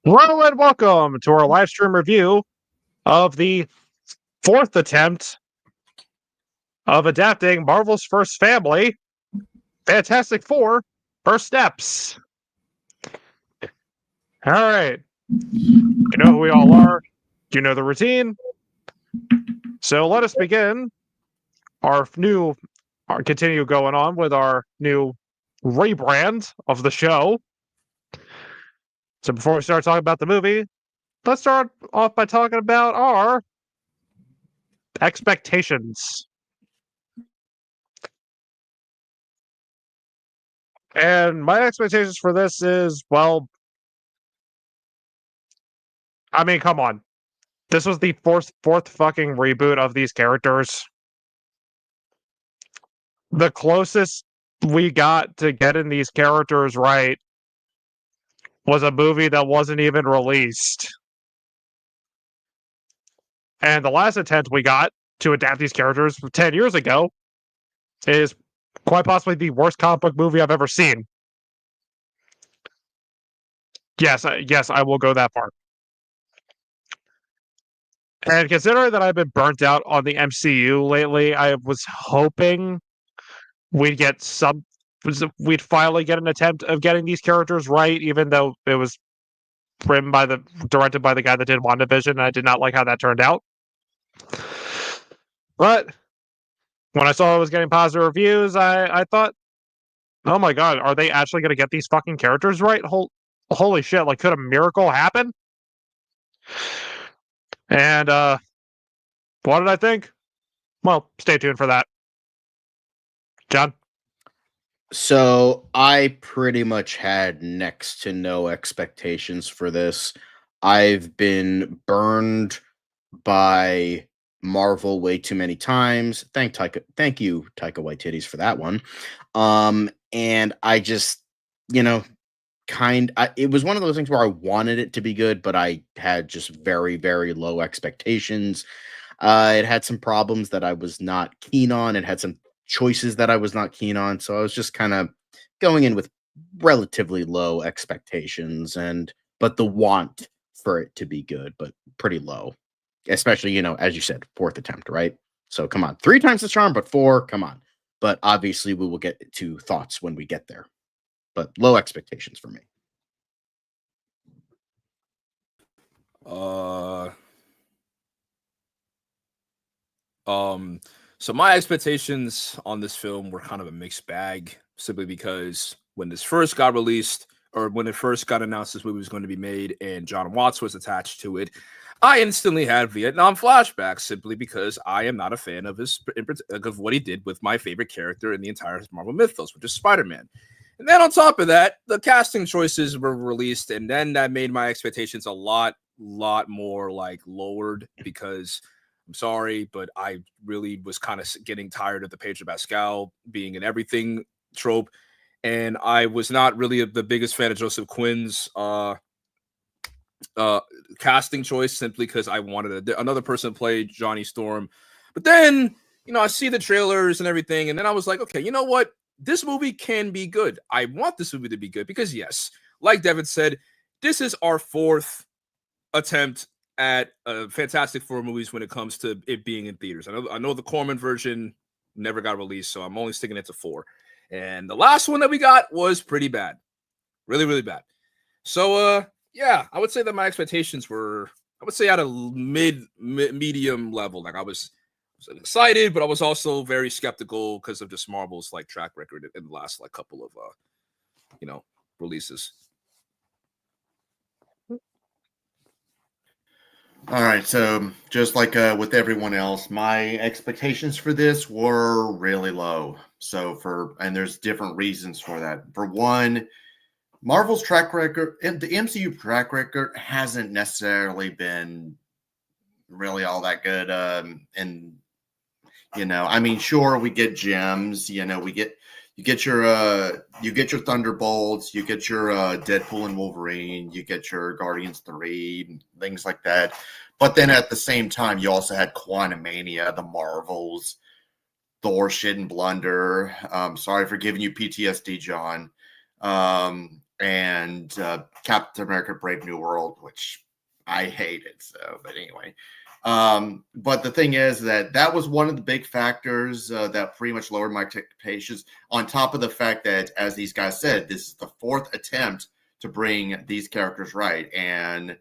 Hello and welcome to our live stream review of the fourth attempt of adapting Marvel's First Family, Fantastic Four, First Steps. All right. You know who we all are. You know the routine. So let us begin continue going on with our new rebrand of the show. So before we start talking about the movie, let's start off by talking about our expectations. And my expectations for this is, well, I mean, come on. This was the fourth fucking reboot of these characters. The closest we got to getting these characters right was a movie that wasn't even released. And the last attempt we got to adapt these characters 10 years ago is quite possibly the worst comic book movie I've ever seen. Yes, I will go that far. And considering that I've been burnt out on the MCU lately, I was hoping we'd finally get an attempt of getting these characters right, even though it was directed by the guy that did WandaVision, and I did not like how that turned out. But when I saw it was getting positive reviews, I thought, oh my god, are they actually going to get these fucking characters right? Holy shit, like, could a miracle happen? And, what did I think? Well, stay tuned for that. John? So I pretty much had next to no expectations for this. I've been burned by Marvel way too many times. Thank you, Taika Waititi, for that one. And I just, it was one of those things where I wanted it to be good, but I had just very, very low expectations. It had some problems that I was not keen on. It had some choices that I was not keen on. So I was just kind of going in with relatively low expectations, but the want for it to be good, but pretty low, especially, as you said, fourth attempt, right? So come on, 3 times the charm, but 4, come on. But obviously we will get to thoughts when we get there, but low expectations for me. So my expectations on this film were kind of a mixed bag, simply because when this first got released, or when it first got announced this movie was going to be made and John Watts was attached to it, I instantly had Vietnam flashbacks, simply because I am not a fan of of what he did with my favorite character in the entire Marvel mythos, which is Spider-Man. And then on top of that, the casting choices were released, and then that made my expectations a lot more like lowered, because I'm sorry, but I really was kind of getting tired of the Pedro Pascal being an everything trope. And I was not really the biggest fan of Joseph Quinn's casting choice, simply because I wanted another person to play Johnny Storm. But then, I see the trailers and everything, and then I was like, okay, you know what? This movie can be good. I want this movie to be good because, yes, like Devin said, this is our 4th attempt at Fantastic Four movies when it comes to it being in theaters. I know the Corman version never got released, so I'm only sticking it to 4. And the last one that we got was pretty bad. Really, really bad. So, yeah, I would say that my expectations were, I would say, at a medium level. Like, I was excited, but I was also very skeptical because of just Marvel's like track record in the last like couple of releases. All right, so just like with everyone else, my expectations for this were really low. And there's different reasons for that. For one, Marvel's track record, the MCU track record hasn't necessarily been really all that good. Sure, we get gems. You get your Thunderbolts, you get your Deadpool and Wolverine, you get your Guardians 3, things like that. But then at the same time, you also had Quantumania, the Marvels, Thor, Shit and Blunder. Sorry for giving you PTSD, John. and Captain America: Brave New World, which I hated. So, but anyway, but the thing is that was one of the big factors that pretty much lowered my expectations. On top of the fact that, as these guys said, this is the fourth attempt to bring these characters right, and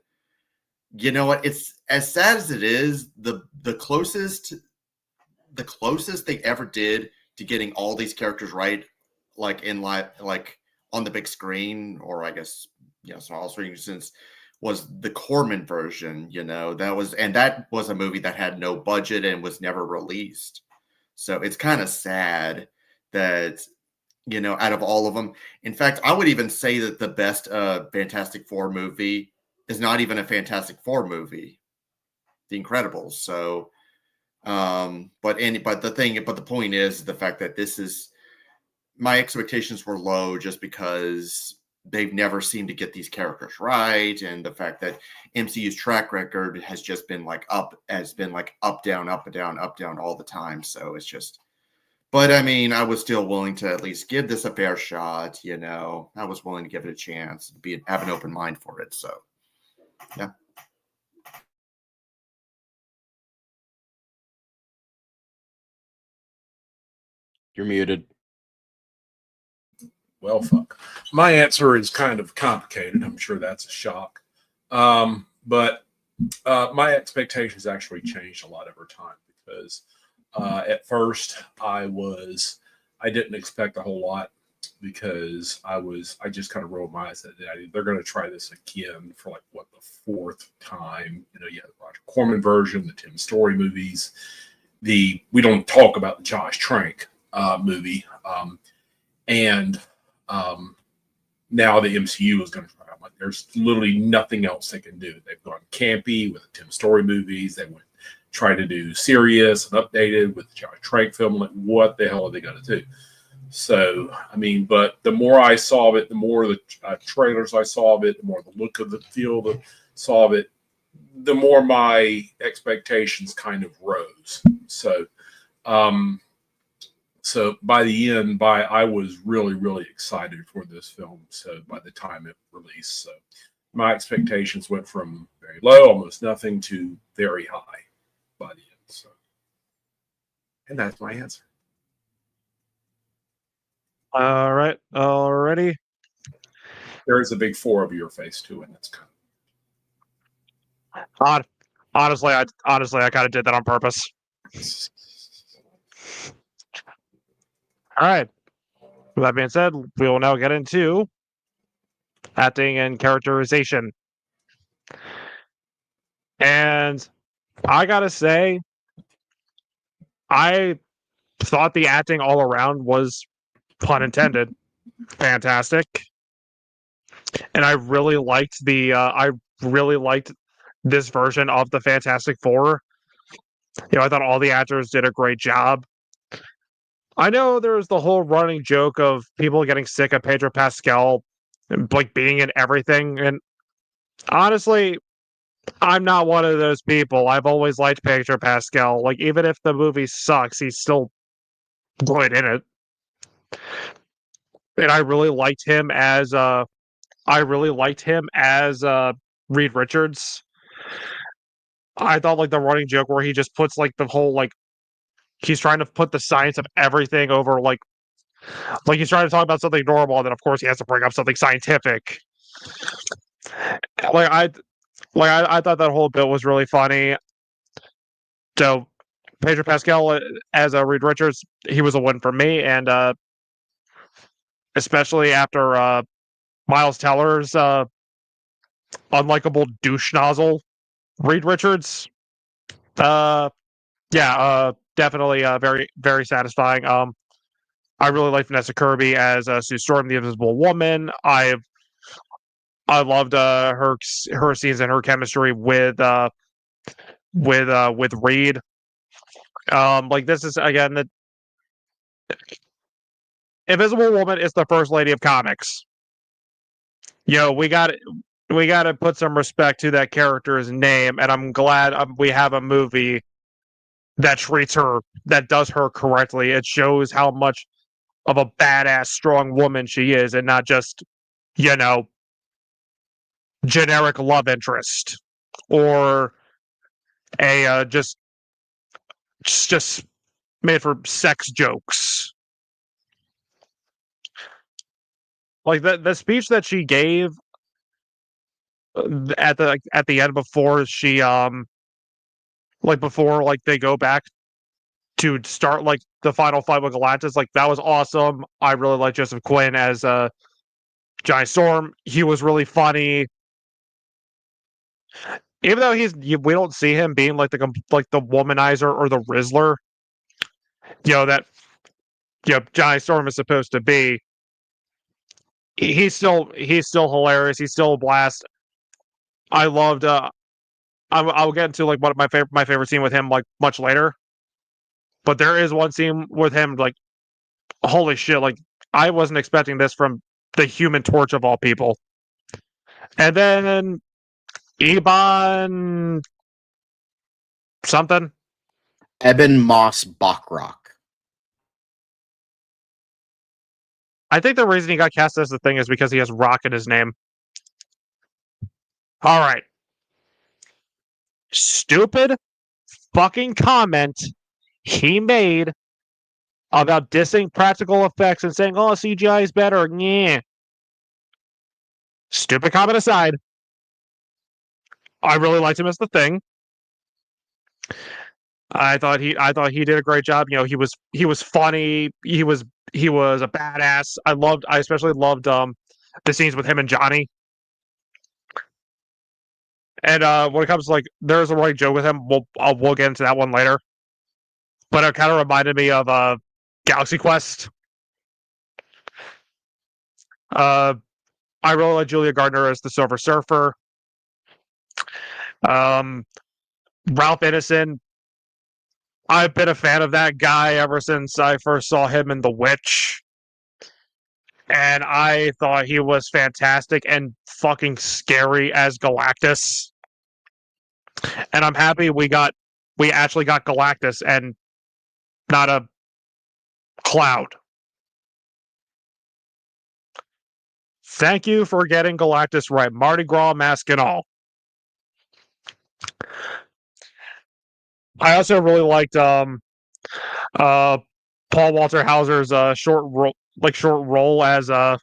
you know what? It's as sad as it is. The closest they ever did to getting all these characters right, like in live, like on the big screen, or I guess small screen, since was the Corman version. That was a movie that had no budget and was never released. So it's kind of sad that out of all of them. In fact, I would even say that the best Fantastic Four movie is not even a Fantastic Four movie, The Incredibles. So, but the point is the fact that this is, my expectations were low just because they've never seemed to get these characters right, and the fact that MCU's track record has just been up, down, up, down, up, down all the time. So it's just. But I mean, I was still willing to at least give this a fair shot. I was willing to give it a chance, have an open mind for it. So, yeah. You're muted. Well, fuck. My answer is kind of complicated. I'm sure that's a shock. But my expectations actually changed a lot over time because at first I didn't expect a whole lot because I just kind of rolled my eyes at that. They're going to try this again for the fourth time. You have the Roger Corman version, the Tim Story movies. We don't talk about the Josh Trank movie. And now the MCU is going to try. There's literally nothing else they can do. They've gone campy with the Tim Story movies. They went try to do serious and updated with the Josh Trank film. What the hell are they going to do? So, I mean, but the more I saw of it, the more the trailers I saw of it, the more the look of the feel that saw of it, the more my expectations kind of rose. So, so by the end, I was really, really excited for this film. So by the time it released, so my expectations went from very low, almost nothing, to very high by the end. So, and that's my answer. All right, already. There is a big 4 of your face too, and that's kind of honestly, I kind of did that on purpose. All right. With that being said, we will now get into acting and characterization. And I gotta say, I thought the acting all around was, pun intended, fantastic. And I really liked this version of the Fantastic Four. I thought all the actors did a great job. I know there's the whole running joke of people getting sick of Pedro Pascal being in everything, and honestly, I'm not one of those people. I've always liked Pedro Pascal. Even if the movie sucks, he's still good in it. And I really liked him as Reed Richards. I thought the running joke where he just puts the whole he's trying to put the science of everything over he's trying to talk about something normal, and then of course he has to bring up something scientific. I thought that whole bit was really funny. So Pedro Pascal as Reed Richards, he was a win for me, and especially after Miles Teller's unlikable douche nozzle Reed Richards. Definitely very, very satisfying. I really like Vanessa Kirby as Sue Storm, the Invisible Woman. I loved her scenes and her chemistry with Reed. This is again the Invisible Woman is the first lady of comics. We got to put some respect to that character's name, and I'm glad we have a movie that treats her, that does her correctly. It shows how much of a badass, strong woman she is, and not just, you know, generic love interest or a just made for sex jokes. Like the speech that she gave at the end before she like before like they go back to start like the final fight with Galactus, like that was awesome. I really like Joseph Quinn as Johnny Storm. He was really funny. Even though we don't see him being like the womanizer or the Rizzler, that Johnny Storm is supposed to be. He's still hilarious. He's still a blast. I loved. I'll get into like one of my favorite scene with him like much later. But there is one scene with him like, holy shit! Like I wasn't expecting this from the Human Torch of all people. And then Ebon something. Eben Moss Bachrock. I think the reason he got cast as the Thing is because he has rock in his name. All right. Stupid fucking comment he made about dissing practical effects and saying, oh, CGI is better. Yeah. Stupid comment aside, I really liked him as the Thing. I thought he did a great job. He was funny. He was a badass. I especially loved the scenes with him and Johnny. And when it comes to like, there's a running joke with him. We'll get into that one later. But it kind of reminded me of Galaxy Quest. I really like Julia Gardner as the Silver Surfer. Ralph Ineson. I've been a fan of that guy ever since I first saw him in The Witch. And I thought he was fantastic and fucking scary as Galactus. And I'm happy we actually got Galactus and not a cloud. Thank you for getting Galactus right. Mardi Gras mask and all. I also really liked Paul Walter Hauser's short role as the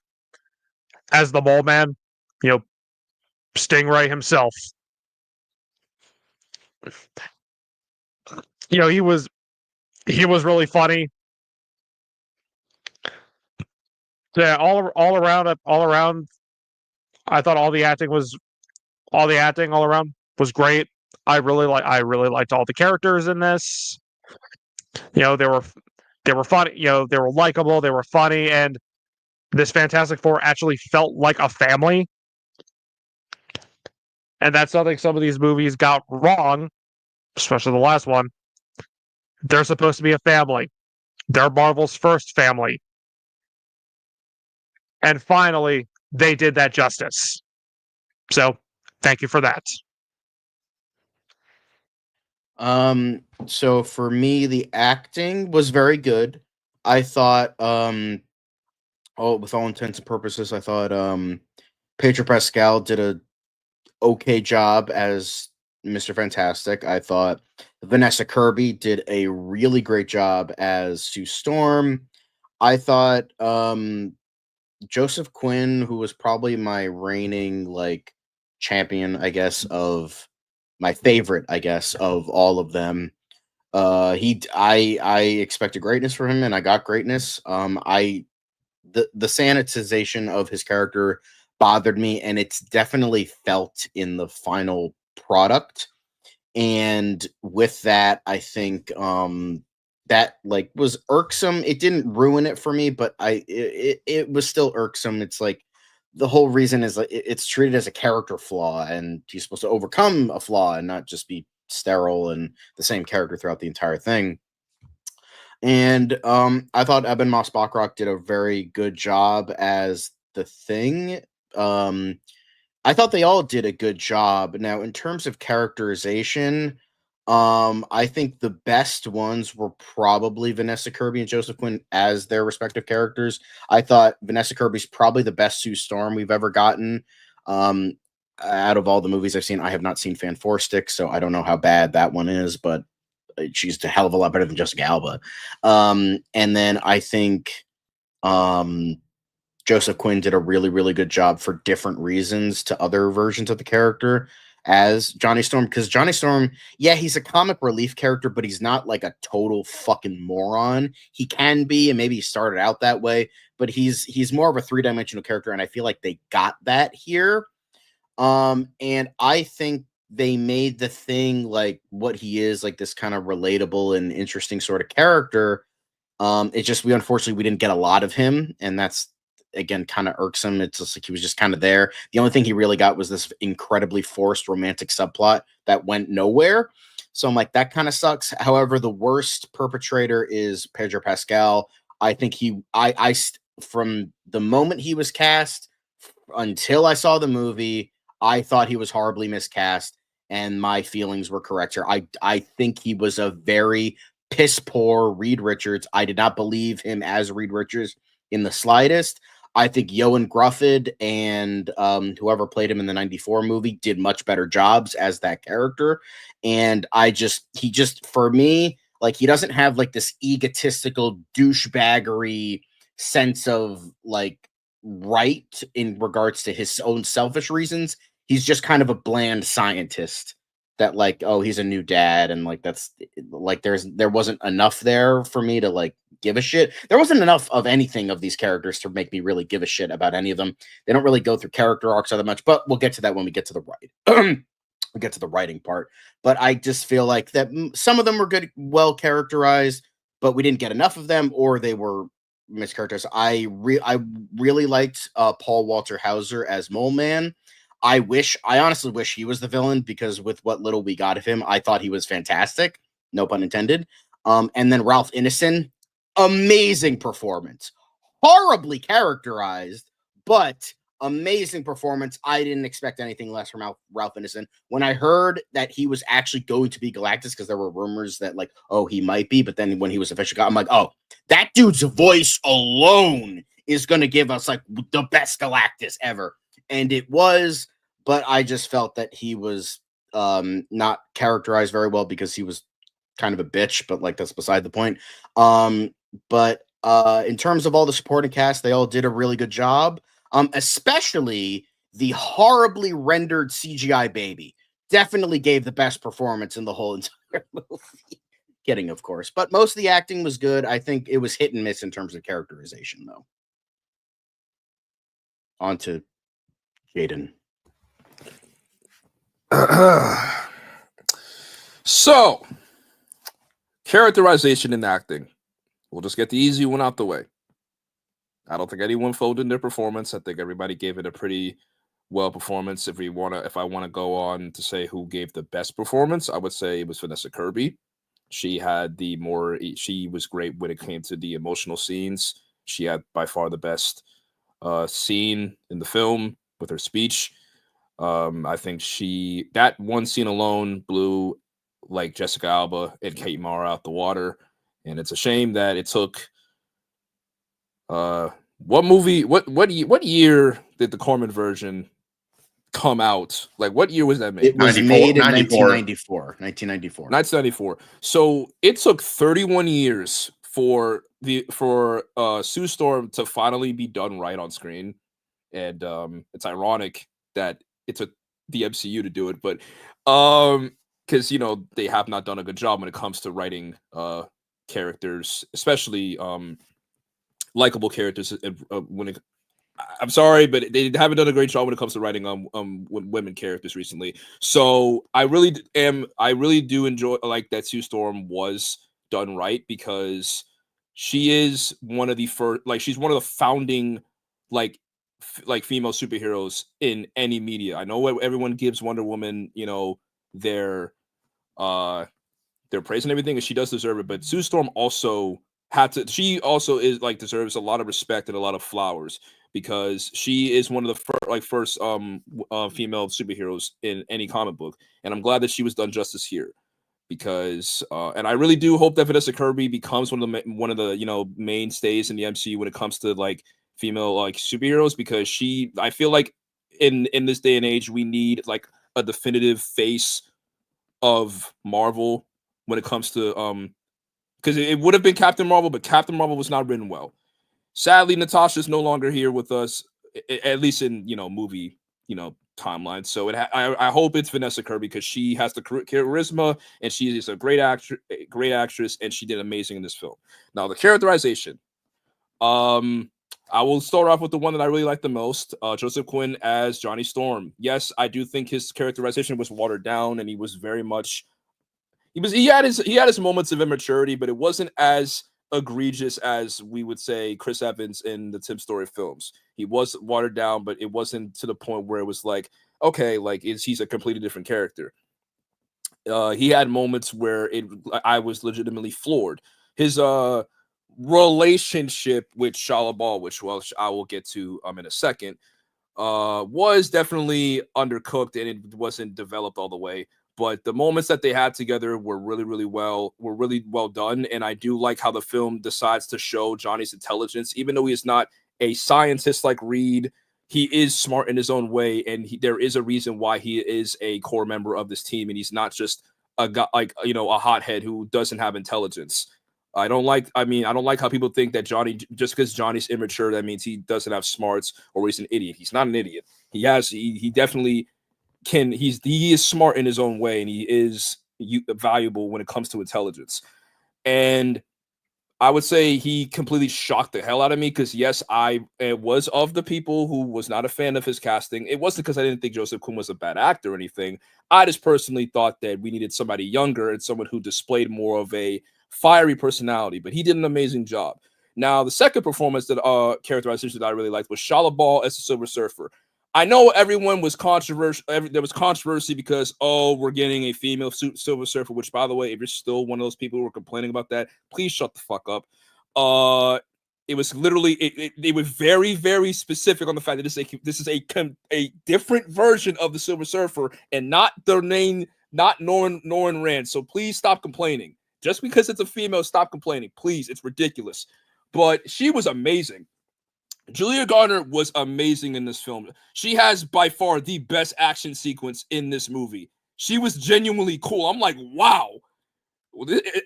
Mole Man. Stingray himself. He was really funny. Yeah, all around, I thought all the acting all around was great. I really liked all the characters in this. They were funny. They were likable. They were funny, and this Fantastic Four actually felt like a family. And that's something some of these movies got wrong, especially the last one. They're supposed to be a family. They're Marvel's first family. And finally, they did that justice. So, thank you for that. So for me, the acting was very good. I thought, with all intents and purposes, I thought, Pedro Pascal did a okay job as Mr. Fantastic. I thought Vanessa Kirby did a really great job as Sue Storm. I thought, Joseph Quinn, who was probably my reigning like champion, I guess, of my favorite, I guess, of all of them. I expected greatness for him, and I got greatness. The sanitization of his character bothered me, and it's definitely felt in the final product. And with that, I think that like was irksome. It didn't ruin it for me, but it was still irksome. It's like the whole reason is like it's treated as a character flaw, and he's supposed to overcome a flaw and not just be sterile and the same character throughout the entire thing. And I thought Eben Moss Bachrock did a very good job as the Thing. I thought they all did a good job. Now, in terms of characterization, I think the best ones were probably Vanessa Kirby and Joseph Quinn as their respective characters. I thought Vanessa Kirby's probably the best Sue Storm we've ever gotten. Out of all the movies I've seen, I have not seen Fan Four Stick, so I don't know how bad that one is, but she's a hell of a lot better than Jessica Alba. And then I think Joseph Quinn did a really, really good job for different reasons to other versions of the character as Johnny Storm. Because Johnny Storm, yeah, he's a comic relief character, but he's not like a total fucking moron. He can be, and maybe he started out that way, but he's more of a three-dimensional character, and I feel like they got that here. And I think they made the Thing like what he is, like this kind of relatable and interesting sort of character. It just we unfortunately didn't get a lot of him, and that's again kind of irksome. It's just like he was just kind of there. The only thing he really got was this incredibly forced romantic subplot that went nowhere. So I'm like, that kind of sucks. However, the worst perpetrator is Pedro Pascal. I think from the moment he was cast until I saw the movie, I thought he was horribly miscast, and my feelings were correct here. I think he was a very piss poor Reed Richards. I did not believe him as Reed Richards in the slightest. I think Ioan Gruffudd and whoever played him in the '94 movie did much better jobs as that character. And he just, for me, like, he doesn't have like this egotistical douchebaggery sense of like right in regards to his own selfish reasons. He's just kind of a bland scientist that like, oh, he's a new dad, and like that's like there wasn't enough there for me to like give a shit. There wasn't enough of anything of these characters to make me really give a shit about any of them. They don't really go through character arcs all that much, but we'll get to that when we get to the we'll get to the writing part. But I just feel like that some of them were good, well characterized, but we didn't get enough of them, or they were mischaracterized. I really liked Paul Walter Hauser as Mole Man. I honestly wish he was the villain, because with what little we got of him, I thought he was fantastic. No pun intended. And then Ralph Ineson, amazing performance. Horribly characterized, but amazing performance. I didn't expect anything less from Ralph Ineson. When I heard that he was actually going to be Galactus, because there were rumors that like, oh, he might be, but then when he was officially, I'm like, oh, that dude's voice alone is going to give us like the best Galactus ever. And it was, but I just felt that he was not characterized very well, because he was kind of a bitch, but like that's beside the point. But in terms of all the supporting cast, they all did a really good job. Especially the horribly rendered CGI baby definitely gave the best performance in the whole entire movie. Kidding, of course, but most of the acting was good. I think it was hit and miss in terms of characterization, though. On to Jaden. So, characterization and acting. We'll just get the easy one out the way. I don't think anyone folded in their performance. I think everybody gave it a pretty well performance. If I want to go on to say who gave the best performance, I would say it was Vanessa Kirby. She was great when it came to the emotional scenes. She had by far the best scene in the film with her speech. I think that one scene alone blew like Jessica Alba and Kate Mara out the water. And it's a shame that it took what year did the Corman version come out? Like, what year was that made? It was 94, made in 94. 1994. 1994. So it took 31 years for Sue Storm to finally be done right on screen. And it's ironic that it took the MCU to do it, but because they have not done a good job when it comes to writing characters, especially likable characters. I'm sorry, but they haven't done a great job when it comes to writing women characters recently. So I really do enjoy like that Sue Storm was done right, because she is one of the first, like she's one of the founding like female superheroes in any media. I know everyone gives Wonder Woman, their praise and everything, and she does deserve it. But Sue Storm also she also is like deserves a lot of respect and a lot of flowers, because she is one of the first female superheroes in any comic book, and I'm glad that she was done justice here, because and I really do hope that Vanessa Kirby becomes one of the mainstays in the MCU when it comes to like female like superheroes, because I feel like in this day and age we need like a definitive face of Marvel when it comes to because it would have been Captain Marvel, but Captain Marvel was not written well. Sadly, Natasha's no longer here with us, at least in movie timeline. So I hope it's Vanessa Kirby, because she has the charisma and she is a great actress, and she did amazing in this film. Now the characterization, I will start off with the one that I really like the most, Joseph Quinn as Johnny Storm. Yes, I do think his characterization was watered down, and he was very much he had his moments of immaturity, but it wasn't as egregious as we would say Chris Evans in the Tim Story films. He was watered down, but it wasn't to the point where it was like, okay, like he's a completely different character. He had moments where I was legitimately floored. His relationship with Shia LaBeouf, which I will get to in a second, was definitely undercooked and it wasn't developed all the way. But the moments that they had together were really well done. And I do like how the film decides to show Johnny's intelligence, even though he is not a scientist like Reed. He is smart in his own way, and there is a reason why he is a core member of this team, and he's not just a guy like a hothead who doesn't have intelligence. I don't like how people think that Johnny, just because Johnny's immature, that means he doesn't have smarts or he's an idiot. He's not an idiot. He definitely he is smart in his own way, and he is valuable when it comes to intelligence. And I would say he completely shocked the hell out of me, because yes, I was of the people who was not a fan of his casting. It wasn't because I didn't think Joseph Quinn was a bad actor or anything. I just personally thought that we needed somebody younger and someone who displayed more of a fiery personality, but he did an amazing job. Now, the second performance that characterization that I really liked was Shia LaBeouf as the Silver Surfer. I know everyone was controversial. There was controversy because, we're getting a female Silver Surfer, which, by the way, if you're still one of those people who are complaining about that, please shut the fuck up. It was literally, they were very, very specific on the fact that this is a different version of the Silver Surfer and not their name, not Norrin Rand. So please stop complaining. Just because it's a female, stop complaining. Please, it's ridiculous. But she was amazing. Julia Garner was amazing in this film. She has by far the best action sequence in this movie. She was genuinely cool. I'm like, wow.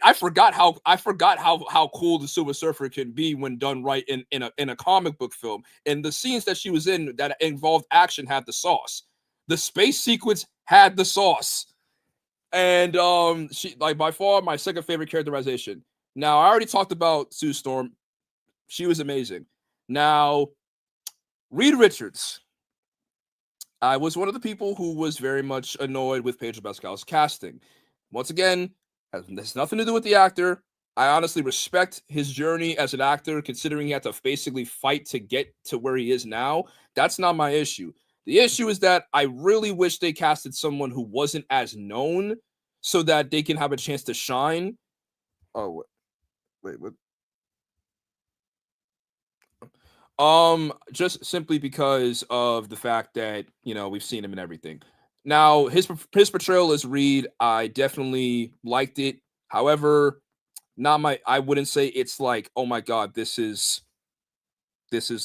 I forgot how cool the Silver Surfer can be when done right in a comic book film. And the scenes that she was in that involved action had the sauce. The space sequence had the sauce. And she, like, by far my second favorite characterization. Now, I already talked about Sue Storm. She was amazing. Now, Reed Richards. I was one of the people who was very much annoyed with Pedro Pascal's casting. Once again, has nothing to do with the actor. I honestly respect his journey as an actor, considering he had to basically fight to get to where he is now. That's not my issue. The issue is that I really wish they casted someone who wasn't as known so that they can have a chance to shine. Oh, wait, what? Just simply because of the fact that, we've seen him in everything. Now, his portrayal as Reed, I definitely liked it. However, I wouldn't say it's like, oh my God, this is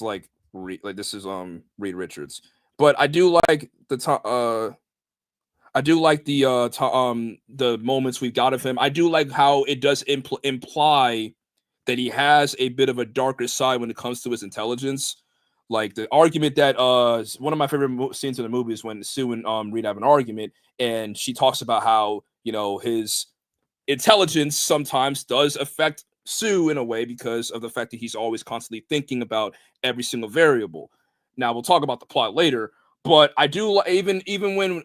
like Reed Richards. But I do like the moments we've got of him. I do like how it does imply that he has a bit of a darker side when it comes to his intelligence. Like the argument that one of my favorite scenes in the movie is when Sue and Reed have an argument, and she talks about how his intelligence sometimes does affect Sue in a way because of the fact that he's always constantly thinking about every single variable. Now we'll talk about the plot later, but I do even when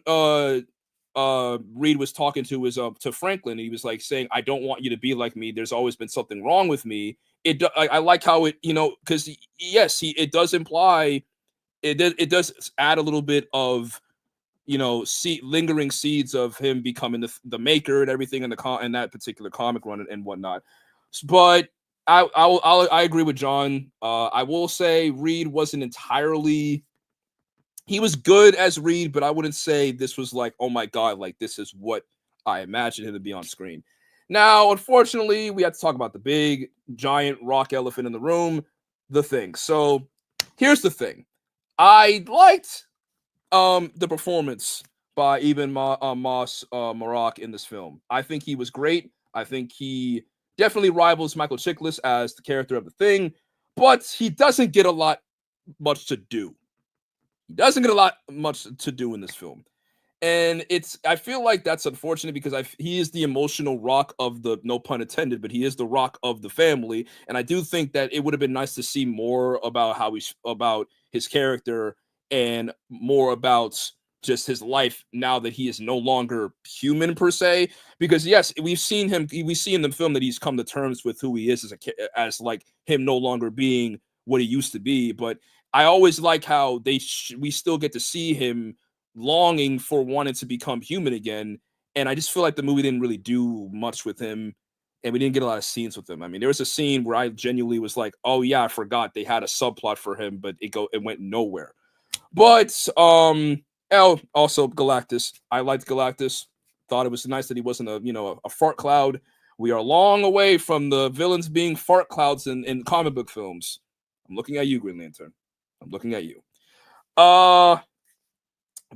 Reed was talking to Franklin, he was like saying, "I don't want you to be like me. There's always been something wrong with me." I like how it, because yes, it does imply it does add a little bit of lingering seeds of him becoming the maker and everything in that particular comic run and whatnot. But I agree with John. I will say Reed wasn't entirely. He was good as Reed, but I wouldn't say this was like, oh my God, like this is what I imagined him to be on screen. Now, unfortunately, we have to talk about the big, giant rock elephant in the room, The Thing. So here's the thing. I liked the performance by Moss Marak in this film. I think he was great. I think he definitely rivals Michael Chiklis as the character of The Thing, but he doesn't get much to do. He doesn't get much to do in this film. And I feel like that's unfortunate because he is the emotional rock of the, no pun intended, but he is the rock of the family. And I do think that it would have been nice to see more about about his character and more about just his life now that he is no longer human per se. Because yes, we see in the film that he's come to terms with who he is as like him no longer being what he used to be. But I always like how we still get to see him longing for wanting to become human again. And I just feel like the movie didn't really do much with him, and we didn't get a lot of scenes with him. I mean, there was a scene where I genuinely was like, oh yeah, I forgot they had a subplot for him, but it went nowhere. But also Galactus. I liked Galactus. Thought it was nice that he wasn't a fart cloud. We are long away from the villains being fart clouds in comic book films. I'm looking at you, Green Lantern. I'm looking at you.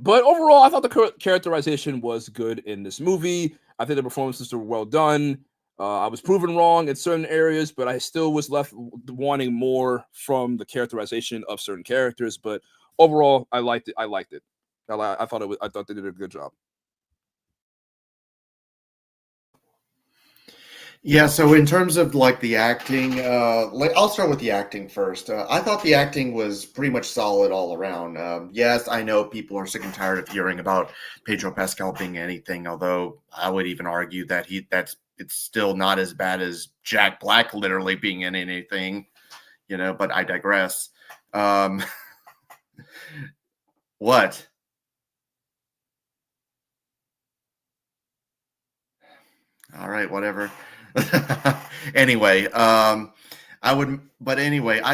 But overall, I thought the characterization was good in this movie. I think the performances were well done. I was proven wrong in certain areas, but I still was left wanting more from the characterization of certain characters. But overall, I liked it. I thought they did a good job. Yeah, so in terms of like the acting, I'll start with the acting first. I thought the acting was pretty much solid all around. Yes, I know people are sick and tired of hearing about Pedro Pascal being anything, although I would even argue that it's still not as bad as Jack Black literally being in anything, but I digress. What? All right, whatever. Anyway, I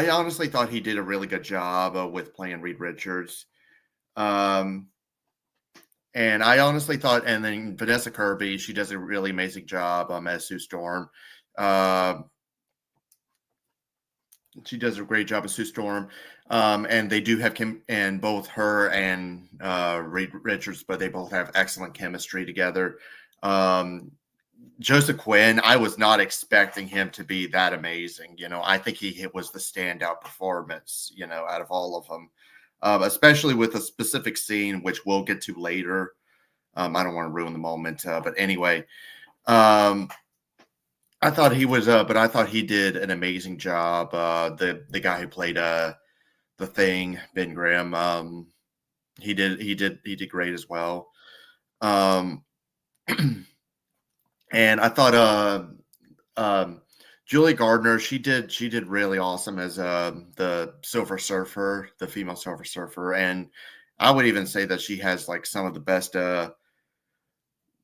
honestly thought he did a really good job with playing Reed Richards. And I honestly thought, and then Vanessa Kirby, she does a really amazing job as Sue Storm. She does a great job as Sue Storm. And they do have and both her and Reed Richards, but they both have excellent chemistry together. Joseph Quinn, I was not expecting him to be that amazing. I think he was the standout performance, out of all of them, especially with a specific scene, which we'll get to later. I don't want to ruin the moment, but anyway, I thought he was, but I thought he did an amazing job. The guy who played The Thing, Ben Grimm, he did great as well. And I thought Julie Gardner, she did really awesome as the Silver Surfer, the female Silver Surfer, and I would even say that she has like some of the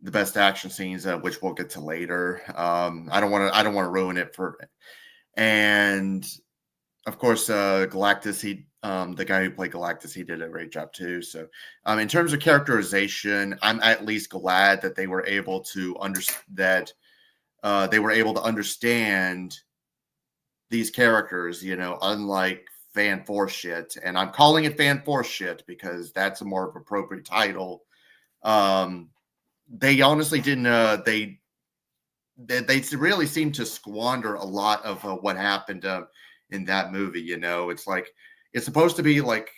best action scenes, which we'll get to later. I don't want to ruin it and of course Galactus, the guy who played Galactus, he did a great job too. So in terms of characterization, I'm at least glad that they were able to understand these characters, unlike fan force shit. And I'm calling it fan force shit because that's a more appropriate title. They honestly didn't, they really seemed to squander a lot of what happened in that movie. It's like, it's supposed to be like,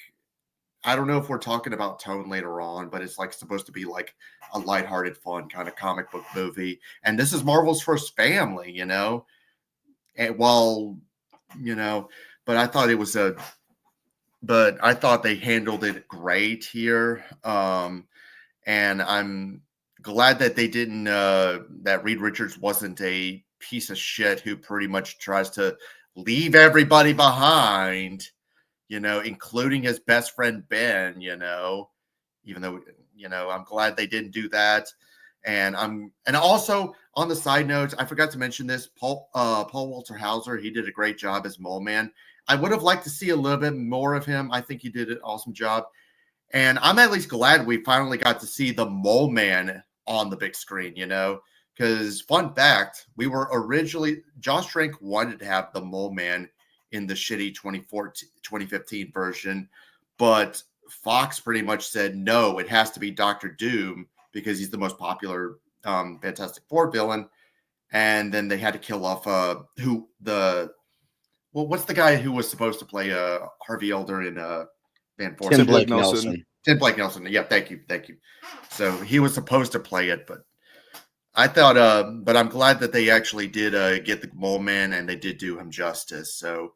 I don't know if we're talking about tone later on, but it's like supposed to be like a lighthearted, fun kind of comic book movie. And this is Marvel's first family, and but I thought they handled it great here. And I'm glad that they didn't, that Reed Richards wasn't a piece of shit who pretty much tries to leave everybody behind, including his best friend Ben, even though, I'm glad they didn't do that. And also on the side notes, I forgot to mention this, Paul Walter Hauser, he did a great job as Mole Man. I would have liked to see a little bit more of him. I think he did an awesome job. And I'm at least glad we finally got to see the Mole Man on the big screen, you know? Because fun fact, we were originally Josh Trank wanted to have the Mole Man in the shitty 2015 version, but Fox pretty much said no, it has to be Doctor Doom because he's the most popular Fantastic Four villain. And then they had to kill off what's the guy who was supposed to play Harvey Elder in Van Force? Tim Blake Nelson. Tim Blake Nelson. Yeah, thank you. So he was supposed to play it, but I thought, but I'm glad that they actually did get the Mole Man and they did do him justice. So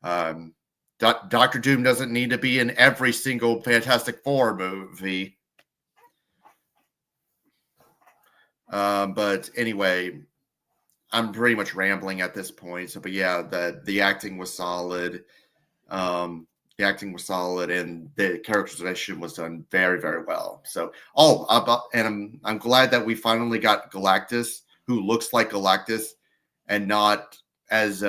Doctor Doom doesn't need to be in every single Fantastic Four movie. But anyway, I'm pretty much rambling at this point. So, but yeah, the acting was solid. The acting was solid, and the characterization was done very, very well. So, and I'm glad that we finally got Galactus, who looks like Galactus, and not as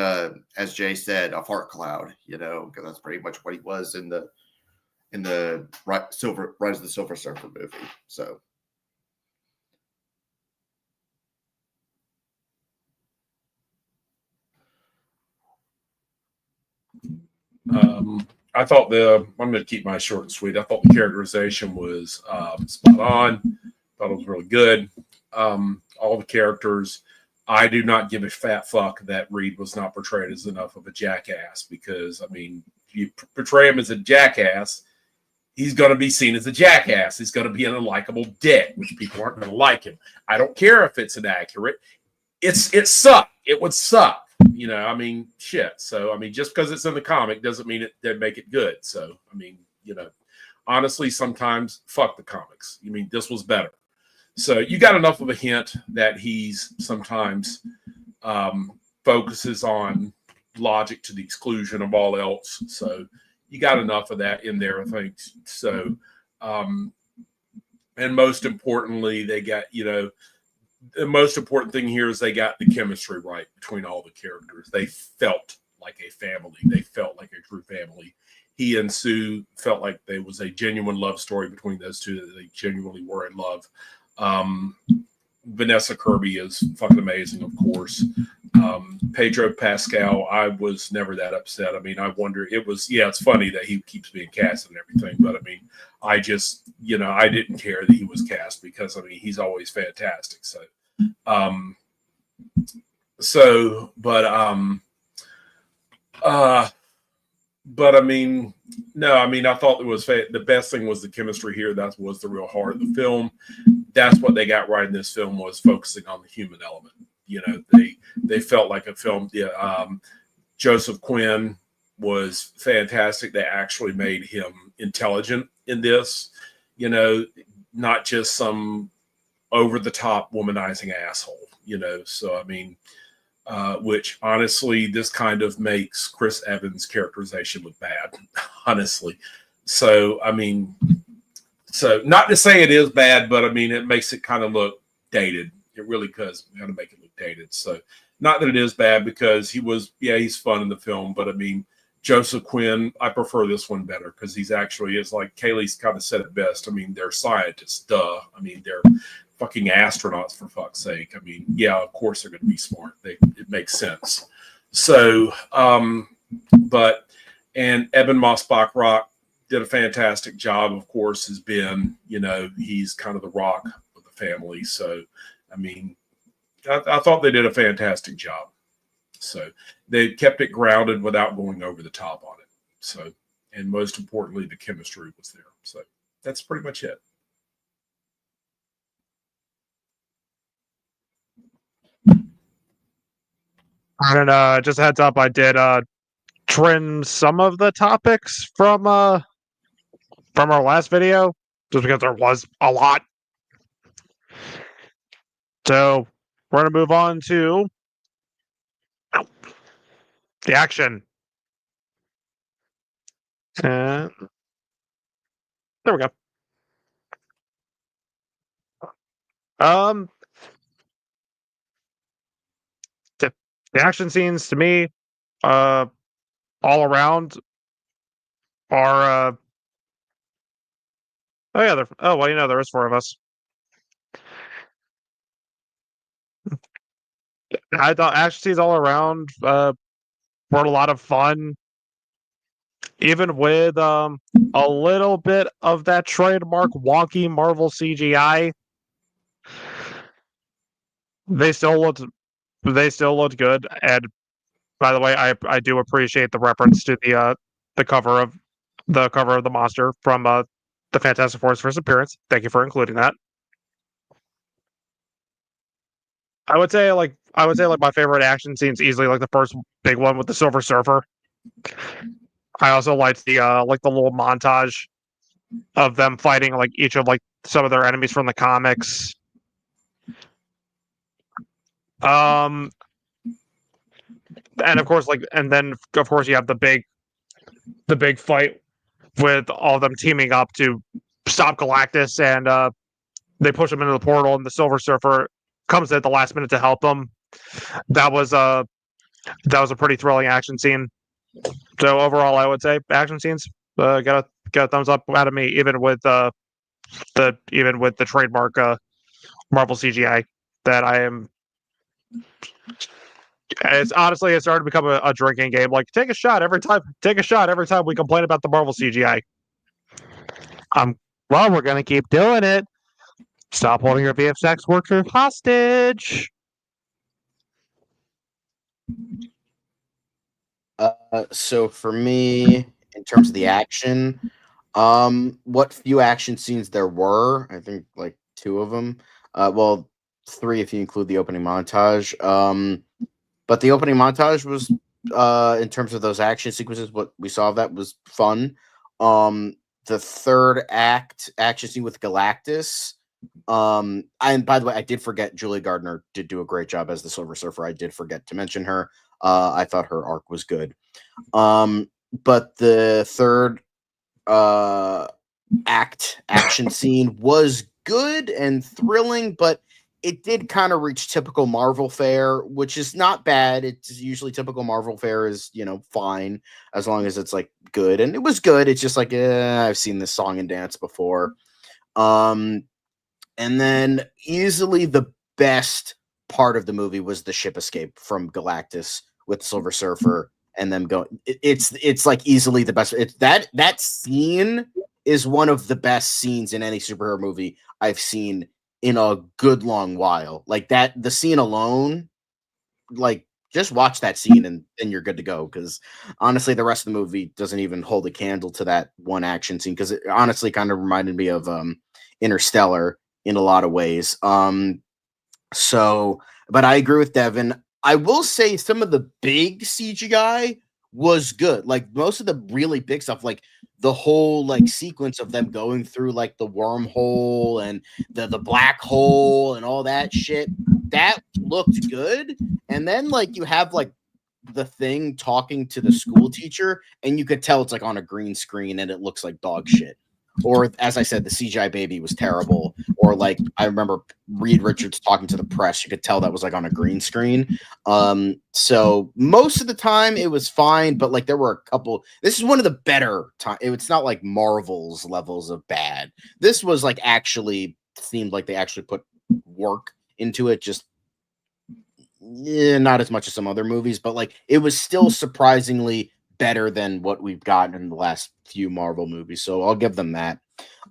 Jay said, a fart cloud. You know, because that's pretty much what he was in the Rise of the Silver Surfer movie. So. I thought I'm going to keep mine short and sweet. I thought the characterization was spot on. Thought it was really good. All the characters. I do not give a fat fuck that Reed was not portrayed as enough of a jackass because, I mean, you portray him as a jackass, he's going to be seen as a jackass. He's going to be an unlikable dick, which people aren't going to like him. I don't care if it's inaccurate. It sucked. It would suck. You know, I mean, shit. So, I mean, just because it's in the comic doesn't mean they make it good. So, I mean, you know, honestly, sometimes fuck the comics. You mean, this was better. So you got enough of a hint that he's sometimes focuses on logic to the exclusion of all else. So you got enough of that in there, I think. So, and most importantly, they got, you know, the most important thing here is they got the chemistry right between all the characters. They felt like a family. They felt like a true family. He and Sue felt like there was a genuine love story between those two, that they genuinely were in love. Vanessa Kirby is fucking amazing, of course. Pedro Pascal, I was never that upset. I mean, I wonder, it's funny that he keeps being cast and everything, but I mean, I just, you know, I didn't care that he was cast because, I mean, he's always fantastic. So, but I mean, no, I mean, I thought it was the best thing was the chemistry here. That was the real heart of the film. That's what they got right in this film, was focusing on the human element. You know, they felt like a film. Yeah, Joseph Quinn was fantastic. They actually made him intelligent in this. You know, not just some over the top womanizing asshole. You know, so I mean. Which honestly, this kind of makes Chris Evans' characterization look bad, honestly. So, I mean, so not to say it is bad, but I mean, it makes it kind of look dated. It really does kind of make it look dated. So, not that it is bad because he's fun in the film, but I mean, Joseph Quinn, I prefer this one better because he's actually, it's like Kaylee's kind of said it best. I mean, they're scientists, duh. I mean, they're fucking astronauts, for fuck's sake. I mean, yeah, of course they're going to be smart. It makes sense. So, and Eben Moss-Bachrach did a fantastic job, of course, has been, you know, he's kind of the rock of the family. So, I mean, I thought they did a fantastic job. So they kept it grounded without going over the top on it. So, and most importantly, the chemistry was there. So that's pretty much it. I don't know. Just a heads up, I did trim some of the topics from our last video, just because there was a lot. So we're gonna move on to the action. There we go. The action scenes to me, all around are oh yeah, well, you know, there is 4 of us. I thought action scenes all around were a lot of fun, even with a little bit of that trademark wonky Marvel CGI. They still looked good. And by the way, I do appreciate the reference to the cover of the monster from the Fantastic Four's first appearance. Thank you for including that. I would say like my favorite action scene's easily like the first big one with the Silver Surfer. I also liked the little montage of them fighting like each of like some of their enemies from the comics. Um, and of course, then of course you have the big fight with all of them teaming up to stop Galactus, and they push him into the portal, and the Silver Surfer comes at the last minute to help them. That was a pretty thrilling action scene. So overall, I would say action scenes got a thumbs up out of me, even with the trademark Marvel CGI that I am. It's honestly it started to become a drinking game. Like take a shot every time we complain about the Marvel CGI. Well, we're gonna keep doing it. Stop holding your VFX worker hostage. So for me, in terms of the action, what few action scenes there were, I think like two of them. Well, three if you include the opening montage. But the opening montage was, in terms of those action sequences, what we saw of that was fun. The third act action scene with Galactus. And by the way, I did forget Julie Gardner did do a great job as the Silver Surfer. I did forget to mention her. I thought her arc was good. But the third action scene was good and thrilling, but it did kind of reach typical Marvel fare, which is not bad. It's usually typical Marvel fare is, fine as long as it's like good. And it was good. It's just like, I've seen this song and dance before. And then easily the best part of the movie was the ship escape from Galactus with Silver Surfer and them going. It's like easily the best. That scene is one of the best scenes in any superhero movie I've seen in a good long while. Like that, the scene alone, like just watch that scene and you're good to go. Because honestly, the rest of the movie doesn't even hold a candle to that one action scene. Because it honestly kind of reminded me of Interstellar in a lot of ways. But I agree with Devin. I will say some of the big CGI was good. Like most of the really big stuff, like the whole like sequence of them going through like the wormhole and the black hole and all that shit, that looked good. And then like you have like the Thing talking to the school teacher, and you could tell it's like on a green screen and it looks like dog shit. Or as I said, the CGI baby was terrible. Or like I remember Reed Richards talking to the press, you could tell that was like on a green screen. So most of the time it was fine, but like there were a couple. This is one of the better time. It's not like Marvel's levels of bad. This was like actually seemed like they actually put work into it. Just not as much as some other movies, but like it was still surprisingly better than what we've gotten in the last few Marvel movies. So I'll give them that.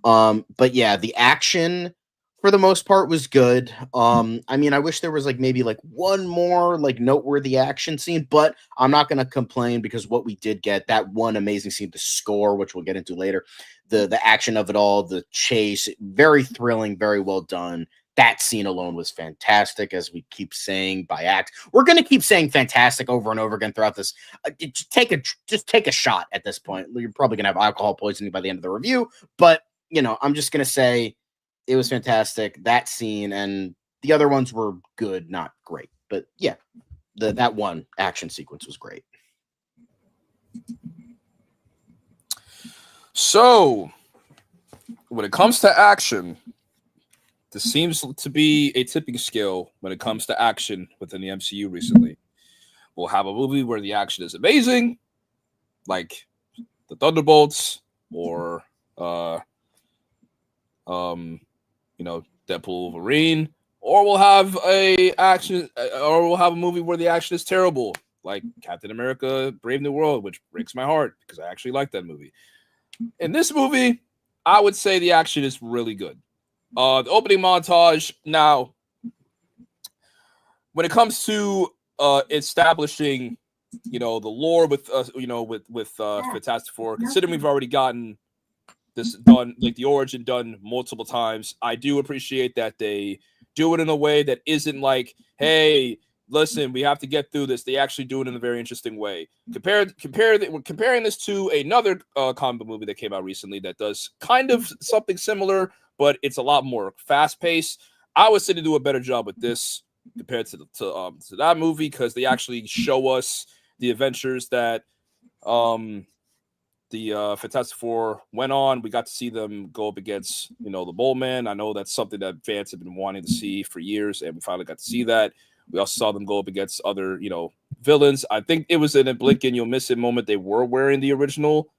But yeah, the action for the most part was good. I mean, I wish there was like maybe like one more like noteworthy action scene, but I'm not going to complain because what we did get, that one amazing scene, the score, which we'll get into later, the action of it all, the chase, very thrilling, very well done. That scene alone was fantastic, as we keep saying by act. We're going to keep saying fantastic over and over again throughout this. Just take a shot at this point. You're probably going to have alcohol poisoning by the end of the review, but I'm just going to say it was fantastic. That scene and the other ones were good, not great, but yeah, that one action sequence was great. So, when it comes to action, this seems to be a tipping scale when it comes to action within the MCU recently. We'll have a movie where the action is amazing, like the Thunderbolts or Deadpool Wolverine, or we'll have a movie where the action is terrible, like Captain America: Brave New World, which breaks my heart because I actually like that movie. In this movie, I would say the action is really good. The opening montage. Now, when it comes to establishing, the lore with Fantastic Four, considering we've already gotten this done, like the origin done multiple times, I do appreciate that they do it in a way that isn't like, hey, listen, we have to get through this. They actually do it in a very interesting way. We're comparing this to another comic book movie that came out recently that does kind of something similar, but it's a lot more fast paced. I would say to do a better job with this compared to that movie, because they actually show us the adventures that the Fantastic Four went on. We got to see them go up against, the Bullman. I know that's something that fans have been wanting to see for years, and we finally got to see that. We also saw them go up against other, villains. I think it was in a blink and you'll miss it moment. They were wearing the original.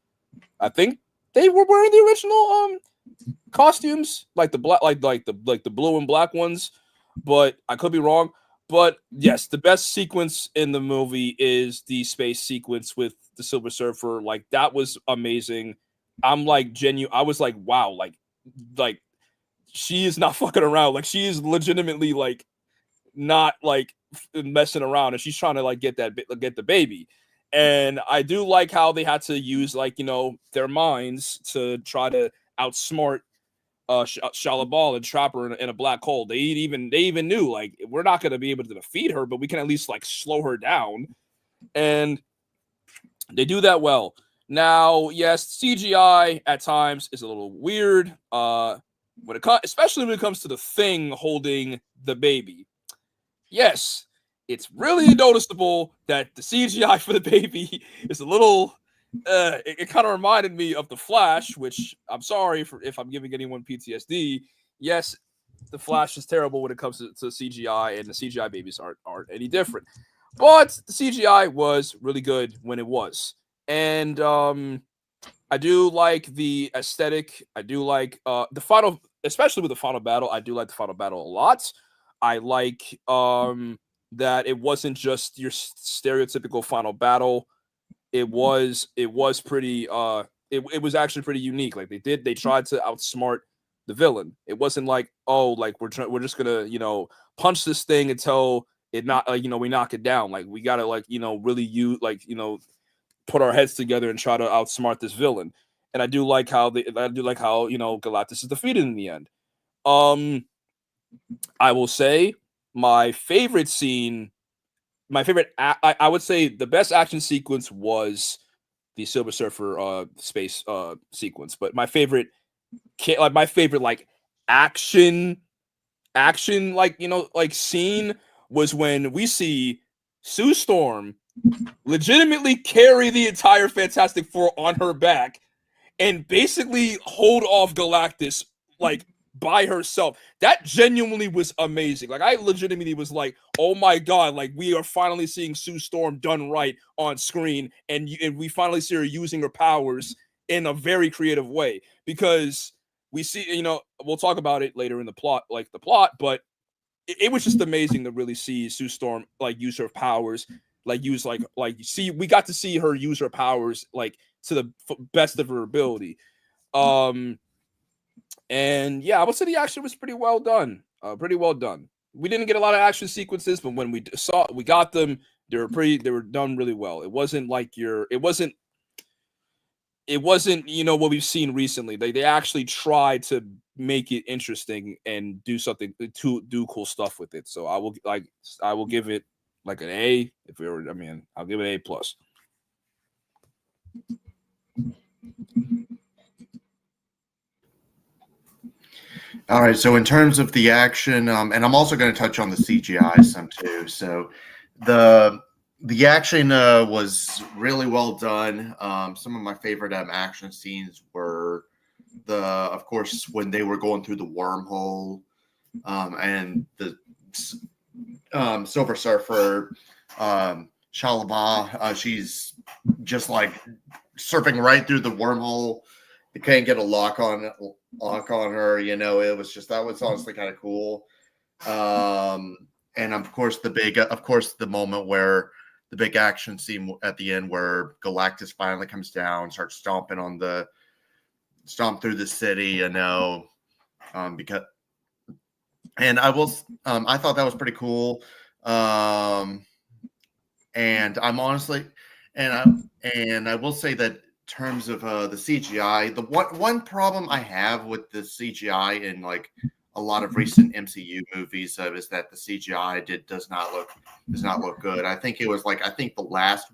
I think they were wearing the original costumes, like the black, like the blue and black ones. But I could be wrong. But yes, the best sequence in the movie is the space sequence with the Silver Surfer. Like, that was amazing. I'm like I was like, wow, like she is not fucking around. Like, she is legitimately like not like messing around, and she's trying to like get the baby. And I do like how they had to use their minds to try to outsmart Shalabal and trap her in a black hole. They even knew, like, we're not going to be able to defeat her, but we can at least like slow her down, and they do that well. Now, yes, CGI at times is a little weird. Especially when it comes to the Thing holding the baby. Yes, it's really noticeable that the CGI for the baby is a little. It kind of reminded me of the Flash, which I'm sorry if I'm giving anyone PTSD. Yes, the Flash is terrible when it comes to CGI, and the CGI babies aren't any different. But the CGI was really good when it was, and I do like the aesthetic. I do like the final, especially with the final battle. I do like the final battle a lot. I like that it wasn't just your stereotypical final battle. It was pretty it was actually pretty unique. Like, they tried to outsmart the villain. It wasn't like, oh, like we're just gonna punch this thing until it not we knock it down. Like, we gotta really put our heads together and try to outsmart this villain. And I do like how Galactus is defeated in the end. I will say my favorite scene, I would say the best action sequence was the Silver Surfer space sequence. But my favorite action scene was when we see Sue Storm legitimately carry the entire Fantastic Four on her back and basically hold off Galactus like by herself. That genuinely was amazing. Like, I legitimately was like, oh my god, like, we are finally seeing Sue Storm done right on screen, and we finally see her using her powers in a very creative way, because we see, we'll talk about it later in the plot, but it was just amazing to really see Sue Storm like use her powers, like use we got to see her use her powers like to the best of her ability. And yeah, I would say the action was pretty well done. We didn't get a lot of action sequences, but when we got them, they were done really well. It wasn't what we've seen recently. They actually tried to make it interesting and do something to do cool stuff with it. So I will give it like an A. I'll give it A plus. All right. So in terms of the action, and I'm also going to touch on the CGI some too. So the action was really well done. Some of my favorite action scenes were of course, when they were going through the wormhole, and the Silver Surfer, Shalaba, she's just like surfing right through the wormhole. You can't get a lock on her. It was just, that was honestly kind of cool. And of course the moment where the big action scene at the end where Galactus finally comes down, starts stomp through the city, because I thought that was pretty cool. And I'm honestly, and I will say that in terms of the CGI, the one problem I have with the CGI in like a lot of recent MCU movies is that the CGI does not look good. I think the last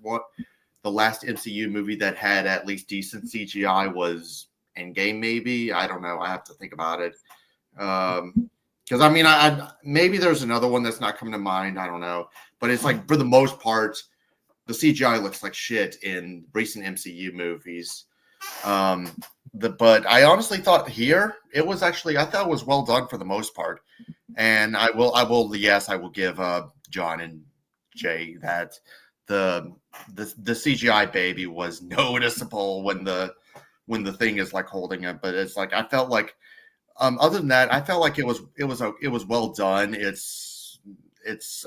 MCU movie that had at least decent CGI was Endgame. Maybe, I don't know. I have to think about it. Because I maybe there's another one that's not coming to mind. I don't know, but it's like for the most part, the CGI looks like shit in recent MCU movies. But I honestly thought here I thought it was well done for the most part, and I will give John and Jay that the CGI baby was noticeable when the thing is like holding it, but it's like I felt like. Other than that, I felt like it was well done. It's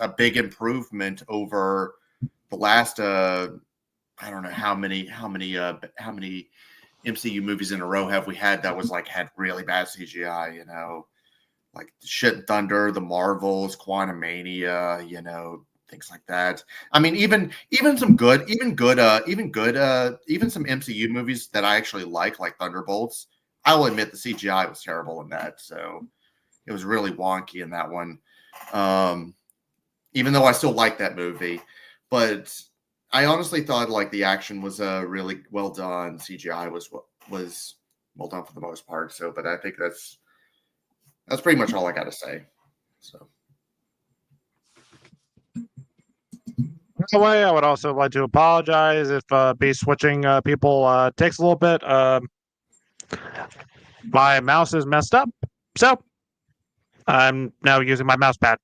a big improvement over the last I don't know how many MCU movies in a row have we had that was like had really bad CGI, like Shit and Thunder, the Marvels, Quantumania, things like that. I mean, even some even some MCU movies that I actually like Thunderbolts. I will admit the CGI was terrible in that, so it was really wonky in that one. Even though I still like that movie, but I honestly thought like the action was really well done. CGI was well done for the most part. So, but I think that's pretty much all I got to say. So. By the way, I would also like to apologize if be switching people takes a little bit. My mouse is messed up, so I'm now using my mouse pad.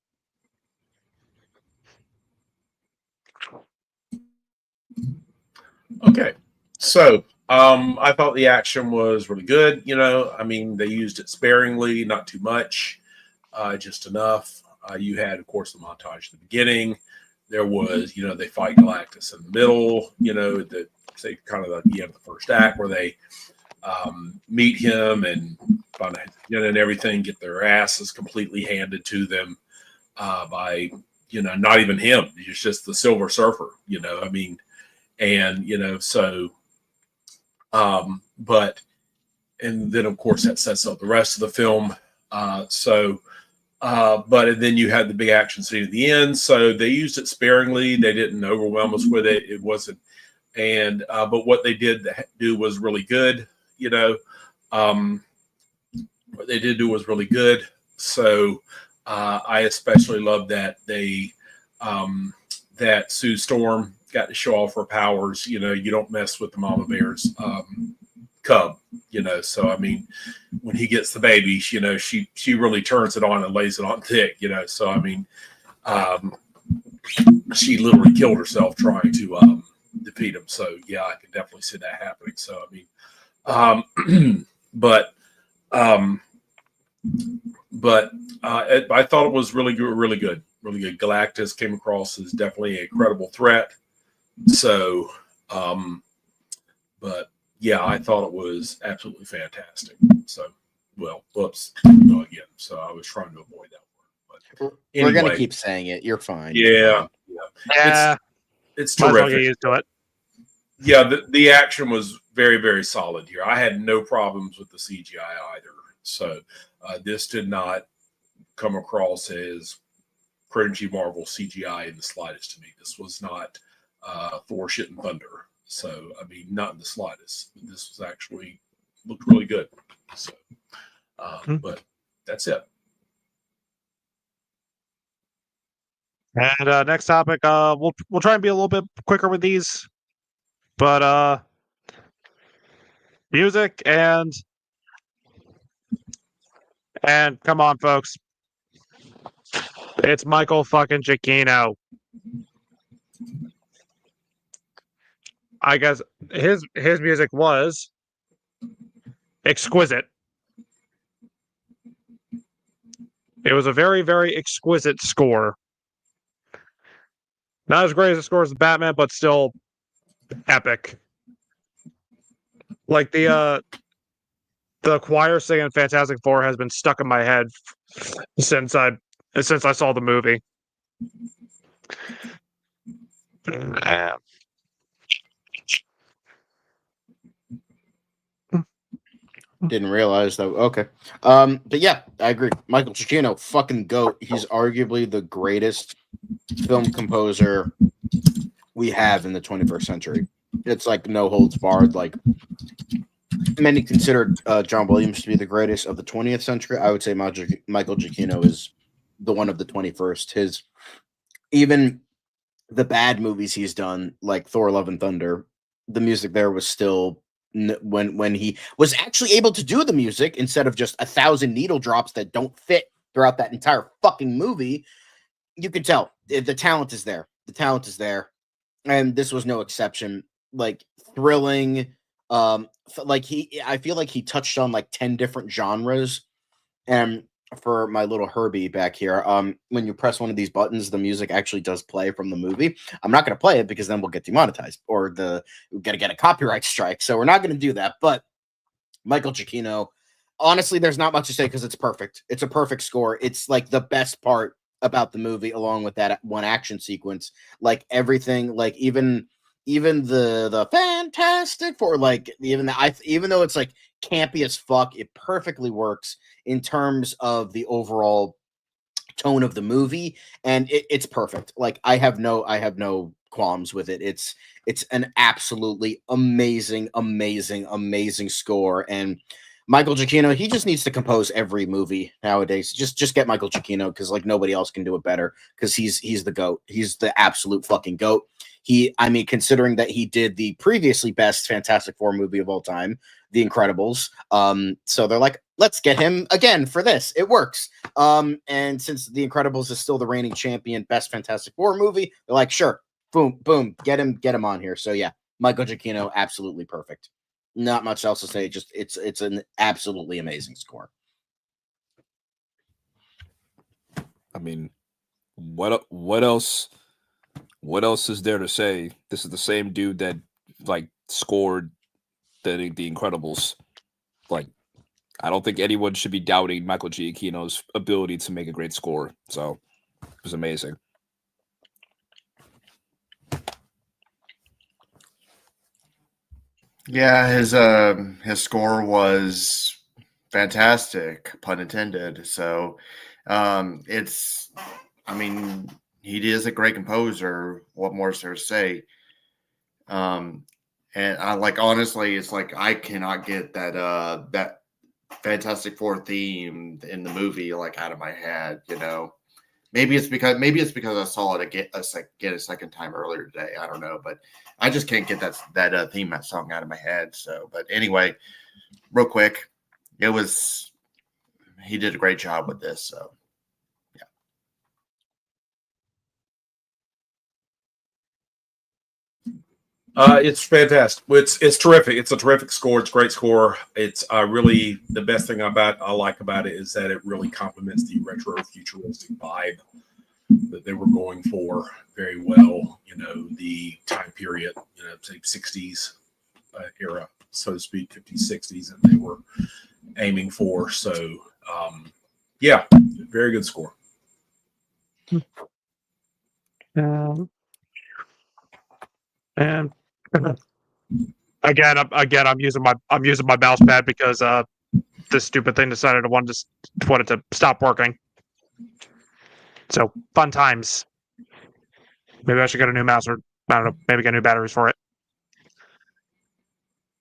Okay, so I thought the action was really good. I mean, they used it sparingly, not too much, just enough. You had, of course, the montage at the beginning. There was, they fight Galactus in the middle. Say kind of the end of the first act where they meet him and find and everything, get their asses completely handed to them by not even him. It's just the Silver Surfer. I mean. And so but and then of course that sets up the rest of the film. But then you had the big action scene at the end, so they used it sparingly. They didn't overwhelm us with it. It wasn't, and but what they did do was really good. What they did do was really good. So I especially love that that Sue Storm got to show off her powers. You don't mess with the mama bear's cub. So I mean, when he gets the baby, she really turns it on and lays it on thick. So I mean, she literally killed herself trying to defeat him. So yeah, I can definitely see that happening. So I mean, but I thought it was really good, really good. Galactus came across as definitely a credible threat. So, but yeah, I thought it was absolutely fantastic. So, well, whoops, go again. So I was trying to avoid that word. But anyway, we're gonna keep saying it. You're fine. Yeah, Yeah, it's might as well terrific. get used to it. Yeah, the action was very, very solid here. I had no problems with the CGI either. So this did not come across as cringy Marvel CGI in the slightest to me. This was not Thor shit and thunder. So, I mean, not in the slightest. This was actually looked really good. So, but that's it. And next topic, we'll try and be a little bit quicker with these, but music and come on, folks, it's Michael fucking Giacchino. I guess his music was exquisite. It was a very, very exquisite score. Not as great as the score as Batman, but still epic. Like the choir singing Fantastic Four has been stuck in my head since I saw the movie. Didn't realize that. Okay. But yeah, I agree. Michael Giacchino, fucking GOAT. He's arguably the greatest film composer we have in the 21st century. It's like no holds barred. Like many considered John Williams to be the greatest of the 20th century. I would say Michael Giacchino is the one of the 21st. His even the bad movies he's done, like Thor: Love and Thunder, the music there was still when he was actually able to do the music instead of just 1,000 needle drops that don't fit throughout that entire fucking movie. You can tell the talent is there. The talent is there, and this was no exception. Like thrilling, like I feel like he touched on like 10 different genres. And for my little Herbie back here, when you press one of these buttons, the music actually does play from the movie. I'm not going to play it because then we'll get demonetized or we're going to get a copyright strike. So we're not going to do that. But Michael Giacchino, honestly, there's not much to say because it's perfect. It's a perfect score. It's like the best part about the movie, along with that one action sequence. Like everything, like even the Fantastic Four, like even though it's like campy as fuck, it perfectly works in terms of the overall tone of the movie, and it's perfect. Like I have no qualms with it. It's an absolutely amazing score. And Michael Giacchino, he just needs to compose every movie nowadays. Just get Michael Giacchino because like nobody else can do it better because he's the GOAT. He's the absolute fucking GOAT. I mean, considering that he did the previously best Fantastic Four movie of all time, The Incredibles. So they're like, let's get him again for this. It works. And since The Incredibles is still the reigning champion, best Fantastic Four movie, they're like, sure, boom, get him on here. So yeah, Michael Giacchino, absolutely perfect. Not much else to say. Just it's an absolutely amazing score. I mean, what else? What else is there to say? This is the same dude that like scored the Incredibles. Like, I don't think anyone should be doubting Michael Giacchino's ability to make a great score. So it was amazing. Yeah, his score was fantastic, pun intended. So it's I mean, he is a great composer. What more is there to say? And I like honestly, it's like I cannot get that Fantastic Four theme in the movie like out of my head, you know. Maybe it's because I saw it again a second time earlier today. I don't know, but I just can't get that theme song out of my head. So, but anyway, real quick, he did a great job with this. So, It's fantastic. It's terrific. It's a terrific score. It's a great score. It's really the best thing I like about it is that it really complements the retro futuristic vibe that they were going for very well. You know, the time period, you know, say 60s era, so to speak, 50s, 60s, and they were aiming for. So, yeah, very good score. And again, I'm using my mouse pad because this stupid thing decided it wanted to stop working. So fun times. Maybe I should get a new mouse, or I don't know, maybe get new batteries for it.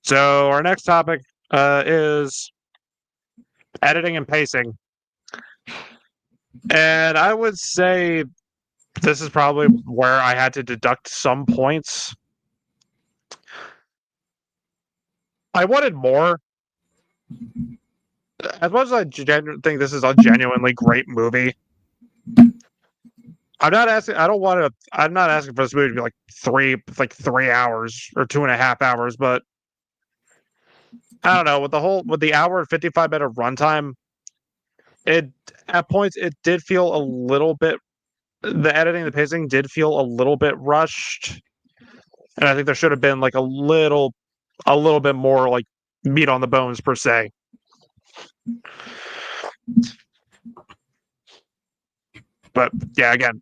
So our next topic is editing and pacing, and I would say this is probably where I had to deduct some points. I wanted more. As much as I think this is a genuinely great movie, I'm not asking. I don't want to. I'm not asking for this movie to be like 3 hours or 2.5 hours. But I don't know with the hour and 55-minute runtime. it at points it did feel a little bit. The editing, the pacing did feel a little bit rushed, and I think there should have been like a little bit more like meat on the bones per se. But yeah, again,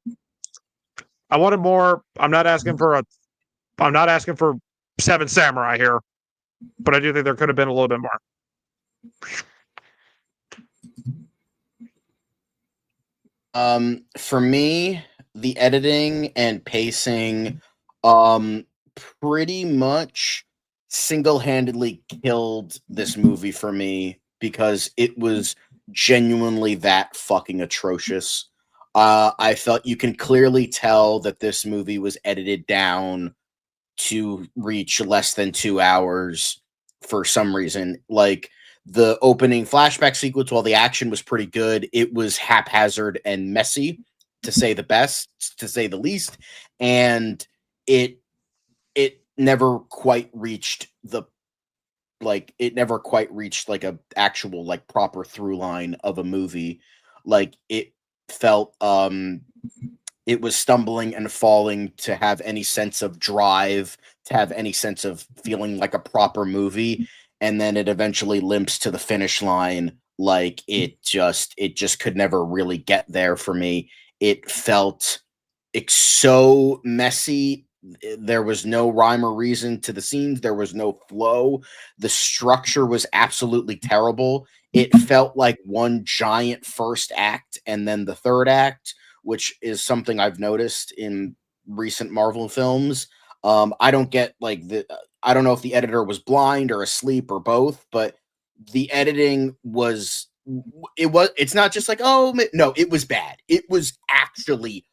I wanted more. I'm not asking for Seven Samurai here, but I do think there could have been a little bit more. For me, the editing and pacing, pretty much single-handedly killed this movie for me because it was genuinely that fucking atrocious. I felt you can clearly tell that this movie was edited down to reach less than 2 hours for some reason. Like the opening flashback sequence, while the action was pretty good, it was haphazard and messy, to say the least. And it never quite reached like a actual like proper through line of a movie. Like it felt it was stumbling and falling to have any sense of drive, to have any sense of feeling like a proper movie, and then it eventually limps to the finish line like it just could never really get there for me. It felt so messy. There was no rhyme or reason to the scenes. There was no flow. The structure was absolutely terrible. It felt like one giant first act and then the third act, which is something I've noticed in recent Marvel films. I don't get like I don't know if the editor was blind or asleep or both, but the editing it's not just like, oh no, it was bad. It was actually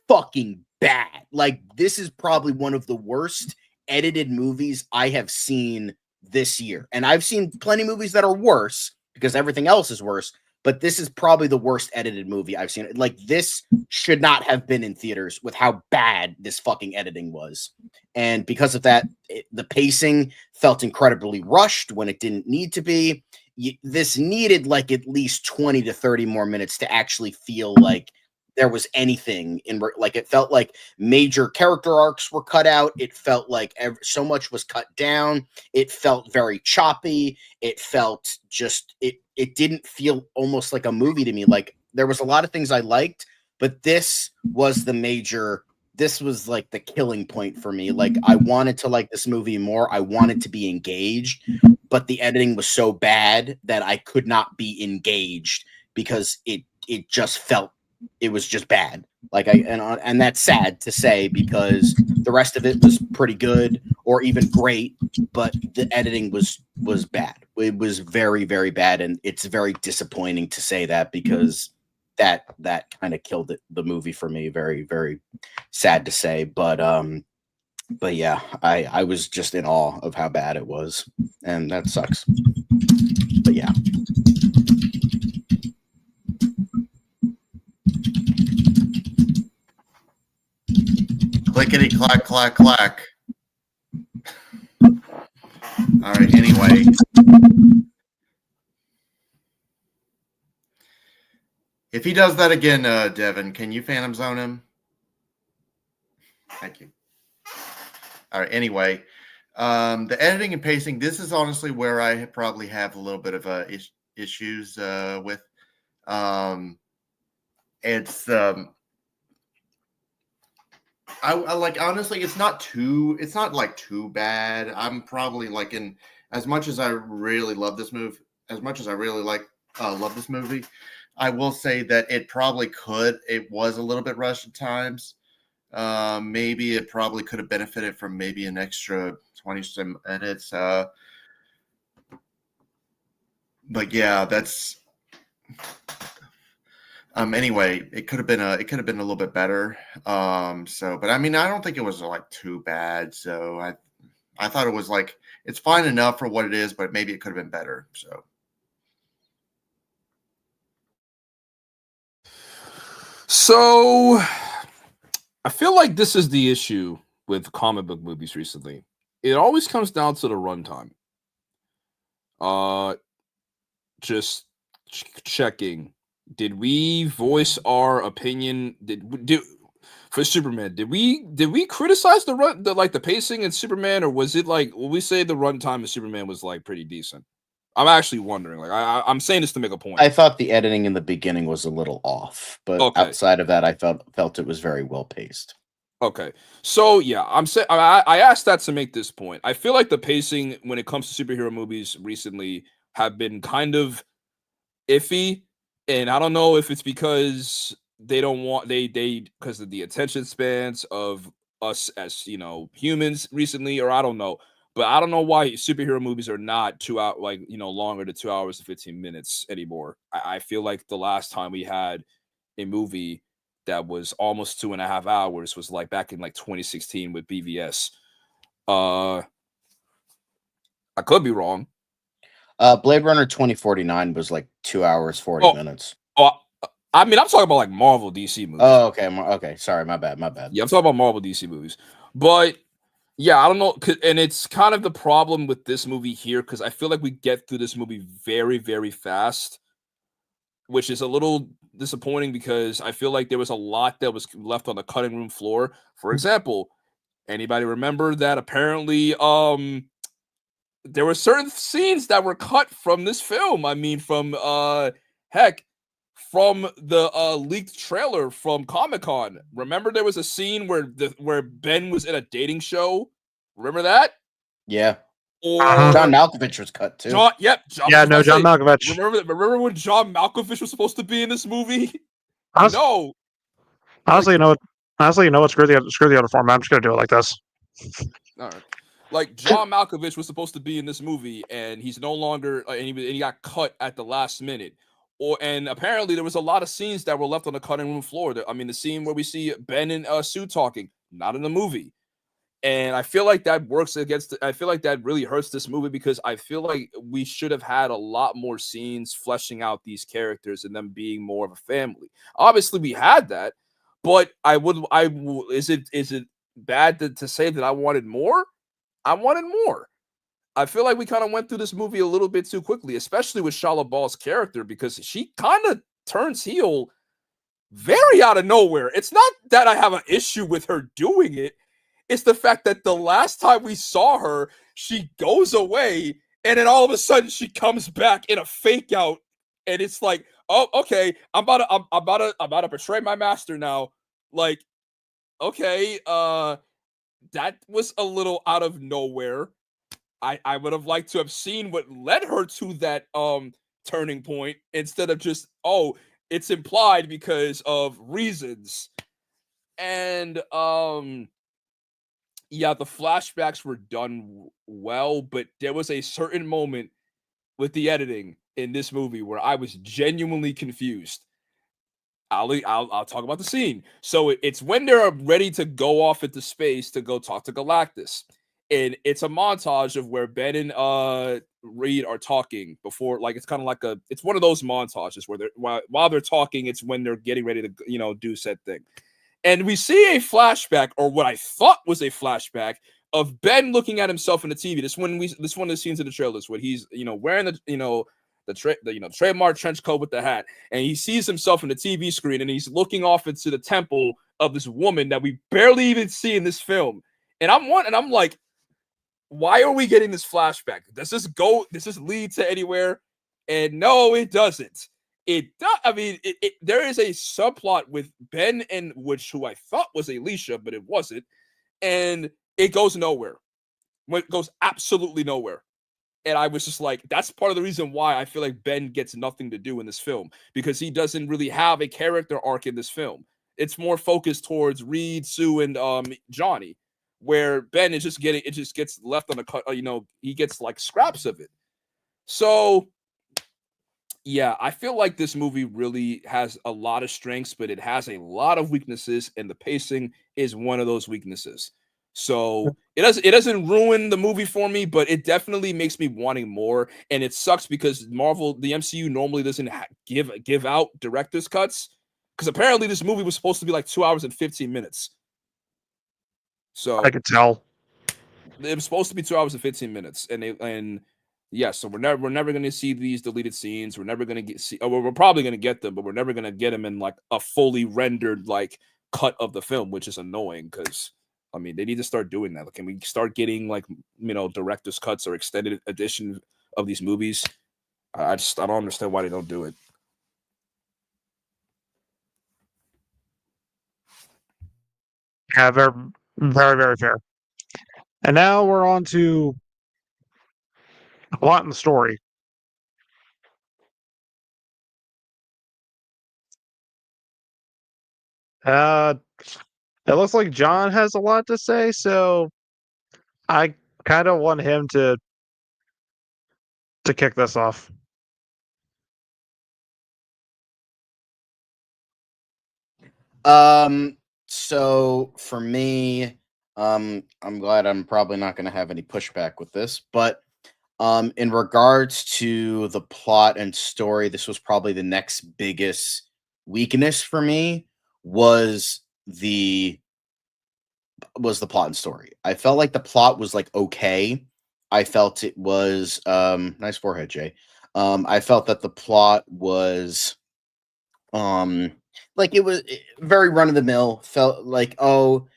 fucking bad. Like this is probably one of the worst edited movies I have seen this year. And I've seen plenty of movies that are worse because everything else is worse, but this is probably the worst edited movie I've seen. Like this should not have been in theaters with how bad this fucking editing was. And because of that, the pacing felt incredibly rushed when it didn't need to be. This needed like at least 20 to 30 more minutes to actually feel like there was anything in, like it felt like major character arcs were cut out. It felt like so much was cut down. It felt very choppy. It felt just it didn't feel almost like a movie to me. Like there was a lot of things I liked, but this was like the killing point for me. Like I wanted to like this movie more. I wanted to be engaged, but the editing was so bad that I could not be engaged because it just felt, it was just bad. Like and that's sad to say because the rest of it was pretty good or even great, but the editing was bad. It was very, very bad, and it's very disappointing to say that because that kind of killed the movie for me. Very, very sad to say, but yeah, I was just in awe of how bad it was, and that sucks. But yeah. Clickety clack clack clack. All right. Anyway, if he does that again, Devin, can you Phantom Zone him? Thank you. All right. Anyway, the editing and pacing. This is honestly where I probably have a little bit of issues with. It's I like, honestly, it's not like too bad. I'm probably like, in as much as I really love this movie, as much as I really love this movie, I will say that it was a little bit rushed at times. Maybe it probably could have benefited from maybe an extra 20 minutes. But yeah, that's anyway, it could have been a little bit better. But I mean, I don't think it was like too bad. So I thought it was like, it's fine enough for what it is, but maybe it could have been better. So I feel like this is the issue with comic book movies recently. It always comes down to the runtime. Just checking did we voice our opinion? For Superman? Did we criticize the pacing in Superman, or was it like, will we say the runtime of Superman was like pretty decent? I'm actually wondering. Like I'm saying this to make a point. I thought the editing in the beginning was a little off, but Okay. outside of that, I felt it was very well paced. Okay, so yeah, I'm saying I asked that to make this point. I feel like the pacing when it comes to superhero movies recently have been kind of iffy, and I don't know if it's because they don't want they because of the attention spans of us as humans recently, or I don't know, but I don't know why superhero movies are not 2 hour longer than 2 hours and 15 minutes anymore. I feel like the last time we had a movie that was almost 2.5 hours was like back in like 2016 with BVS. I could be wrong. Blade Runner 2049 was like 2 hours 40 minutes. Oh, I mean, I'm talking about like Marvel DC movies. Oh, okay, okay. Sorry, my bad. Yeah, I'm talking about Marvel DC movies, but yeah, I don't know, and it's kind of the problem with this movie here because I feel like we get through this movie very, very fast, which is a little disappointing because I feel like there was a lot that was left on the cutting room floor. For example, anybody remember that apparently there were certain scenes that were cut from this film. I mean, from from the leaked trailer from Comic-Con. Remember there was a scene where Ben was in a dating show? Remember that? Yeah. Or John Malkovich was cut too. John Malkovich. Remember when John Malkovich was supposed to be in this movie? Honestly, you know what? Screw the other format. I'm just gonna do it like this. All right. Like John Malkovich was supposed to be in this movie, and he's no longer, and he got cut at the last minute. And apparently there was a lot of scenes that were left on the cutting room floor. I mean, the scene where we see Ben and Sue talking, not in the movie. And I feel like that works against. I feel like that really hurts this movie because I feel like we should have had a lot more scenes fleshing out these characters and them being more of a family. Obviously, we had that, but is it bad to say that I wanted more? I wanted more. I feel like we kind of went through this movie a little bit too quickly, especially with Shia LaBeouf's character, because she kind of turns heel very out of nowhere. It's not that I have an issue with her doing it. It's the fact that the last time we saw her, she goes away, and then all of a sudden she comes back in a fake out, and it's like, oh, okay, I'm about to betray my master now. Like, okay, that was a little out of nowhere. I would have liked to have seen what led her to that turning point instead of just, oh, it's implied because of reasons. And yeah, the flashbacks were done well, but there was a certain moment with the editing in this movie where I was genuinely confused. I'll talk about the scene. So it's when they're ready to go off into space to go talk to Galactus. And it's a montage of where Ben and Reed are talking before, like it's kind of like it's one of those montages where they're while they're talking, it's when they're getting ready to do said thing. And we see a flashback, or what I thought was a flashback, of Ben looking at himself in the TV. This one of the scenes in the trailers where he's wearing the trademark trench coat with the hat, and he sees himself in the TV screen, and he's looking off into the temple of this woman that we barely even see in this film. And I'm like, why are we getting this flashback? Does this lead to anywhere? And no, it doesn't. It does. I mean, there is a subplot with Ben and who I thought was Alicia, but it wasn't, and it goes nowhere. It goes absolutely nowhere. And I was just like, that's part of the reason why I feel like Ben gets nothing to do in this film, because he doesn't really have a character arc in this film. It's more focused towards Reed, Sue, and Johnny, where Ben is just gets left on the cut. He gets like scraps of it. So yeah, I feel like this movie really has a lot of strengths, but it has a lot of weaknesses, and the pacing is one of those weaknesses. So it doesn't ruin the movie for me, but it definitely makes me wanting more. And it sucks because the MCU normally doesn't give out director's cuts, because apparently this movie was supposed to be like 2 hours and 15 minutes. So I could tell. it was supposed to be 2 hours and 15 minutes, and Yes, so we're never going to see these deleted scenes. We're never going to see. Oh, well, we're probably going to get them, but we're never going to get them in like a fully rendered like cut of the film, which is annoying because I mean they need to start doing that. Like, can we start getting like director's cuts or extended edition of these movies? I don't understand why they don't do it. Yeah, very, very, very fair. And now we're on to the plot and the story. Uh, it looks like John has a lot to say, so I kind of want him to kick this off. So for me, I'm glad I'm probably not going to have any pushback with this, but in regards to the plot and story, this was probably the next biggest weakness for me was the plot and story. I felt like the plot was like okay. I felt it was nice forehead, Jay. I felt that the plot was like it was very run of the mill. Felt like, oh,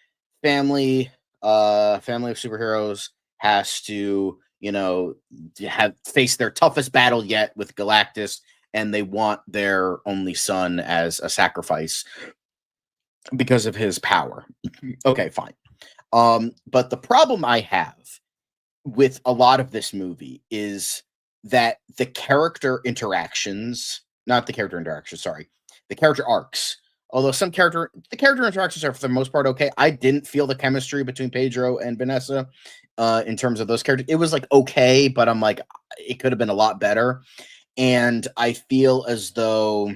family family of superheroes has to, have face their toughest battle yet with Galactus, and they want their only son as a sacrifice because of his power. Okay, fine. But the problem I have with a lot of this movie is that the character interactions, not the character interactions, sorry, the character arcs. Although the character interactions are for the most part okay. I didn't feel the chemistry between Pedro and Vanessa in terms of those characters. It was like okay, but I'm like, it could have been a lot better. And I feel as though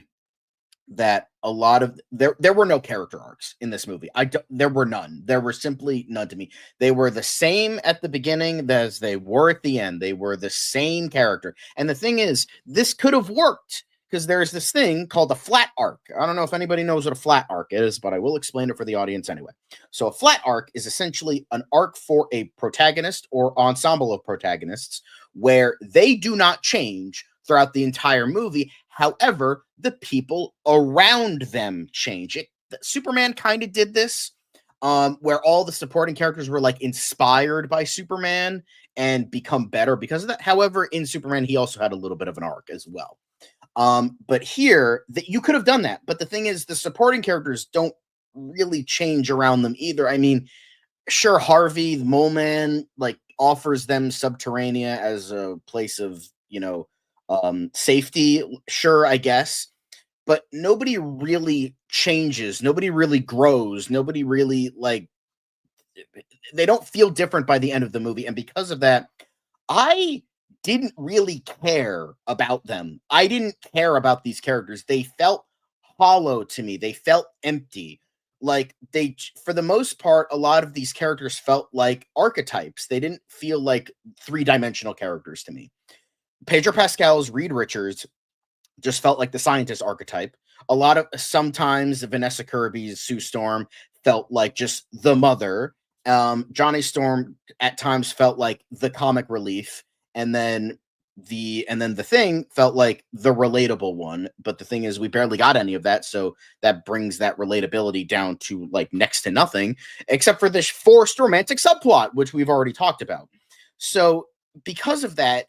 that a lot of there were no character arcs in this movie. There were none. There were simply none to me. They were the same at the beginning as they were at the end. They were the same character. And the thing is, this could have worked because there's this thing called a flat arc. I don't know if anybody knows what a flat arc is, but I will explain it for the audience anyway. So a flat arc is essentially an arc for a protagonist or ensemble of protagonists where they do not change throughout the entire movie. However, the people around them change. Superman kind of did this, where all the supporting characters were like inspired by Superman and become better because of that. However, in Superman, he also had a little bit of an arc as well. But here, that you could have done that. But the thing is, the supporting characters don't really change around them either. I mean, sure, Harvey, the Mole Man, like offers them Subterranea as a place of, safety. Sure, I guess. But nobody really changes. Nobody really grows. Nobody really they don't feel different by the end of the movie. And because of that, I didn't really care about them. I didn't care about these characters. They felt hollow to me. They felt empty. Like for the most part, a lot of these characters felt like archetypes. They didn't feel like three-dimensional characters to me. Pedro Pascal's Reed Richards just felt like the scientist archetype. Sometimes Vanessa Kirby's Sue Storm felt like just the mother. Johnny Storm at times felt like the comic relief, and then the Thing felt like the relatable one. But the thing is, we barely got any of that, so that brings that relatability down to like next to nothing, except for this forced romantic subplot, which we've already talked about. So because of that,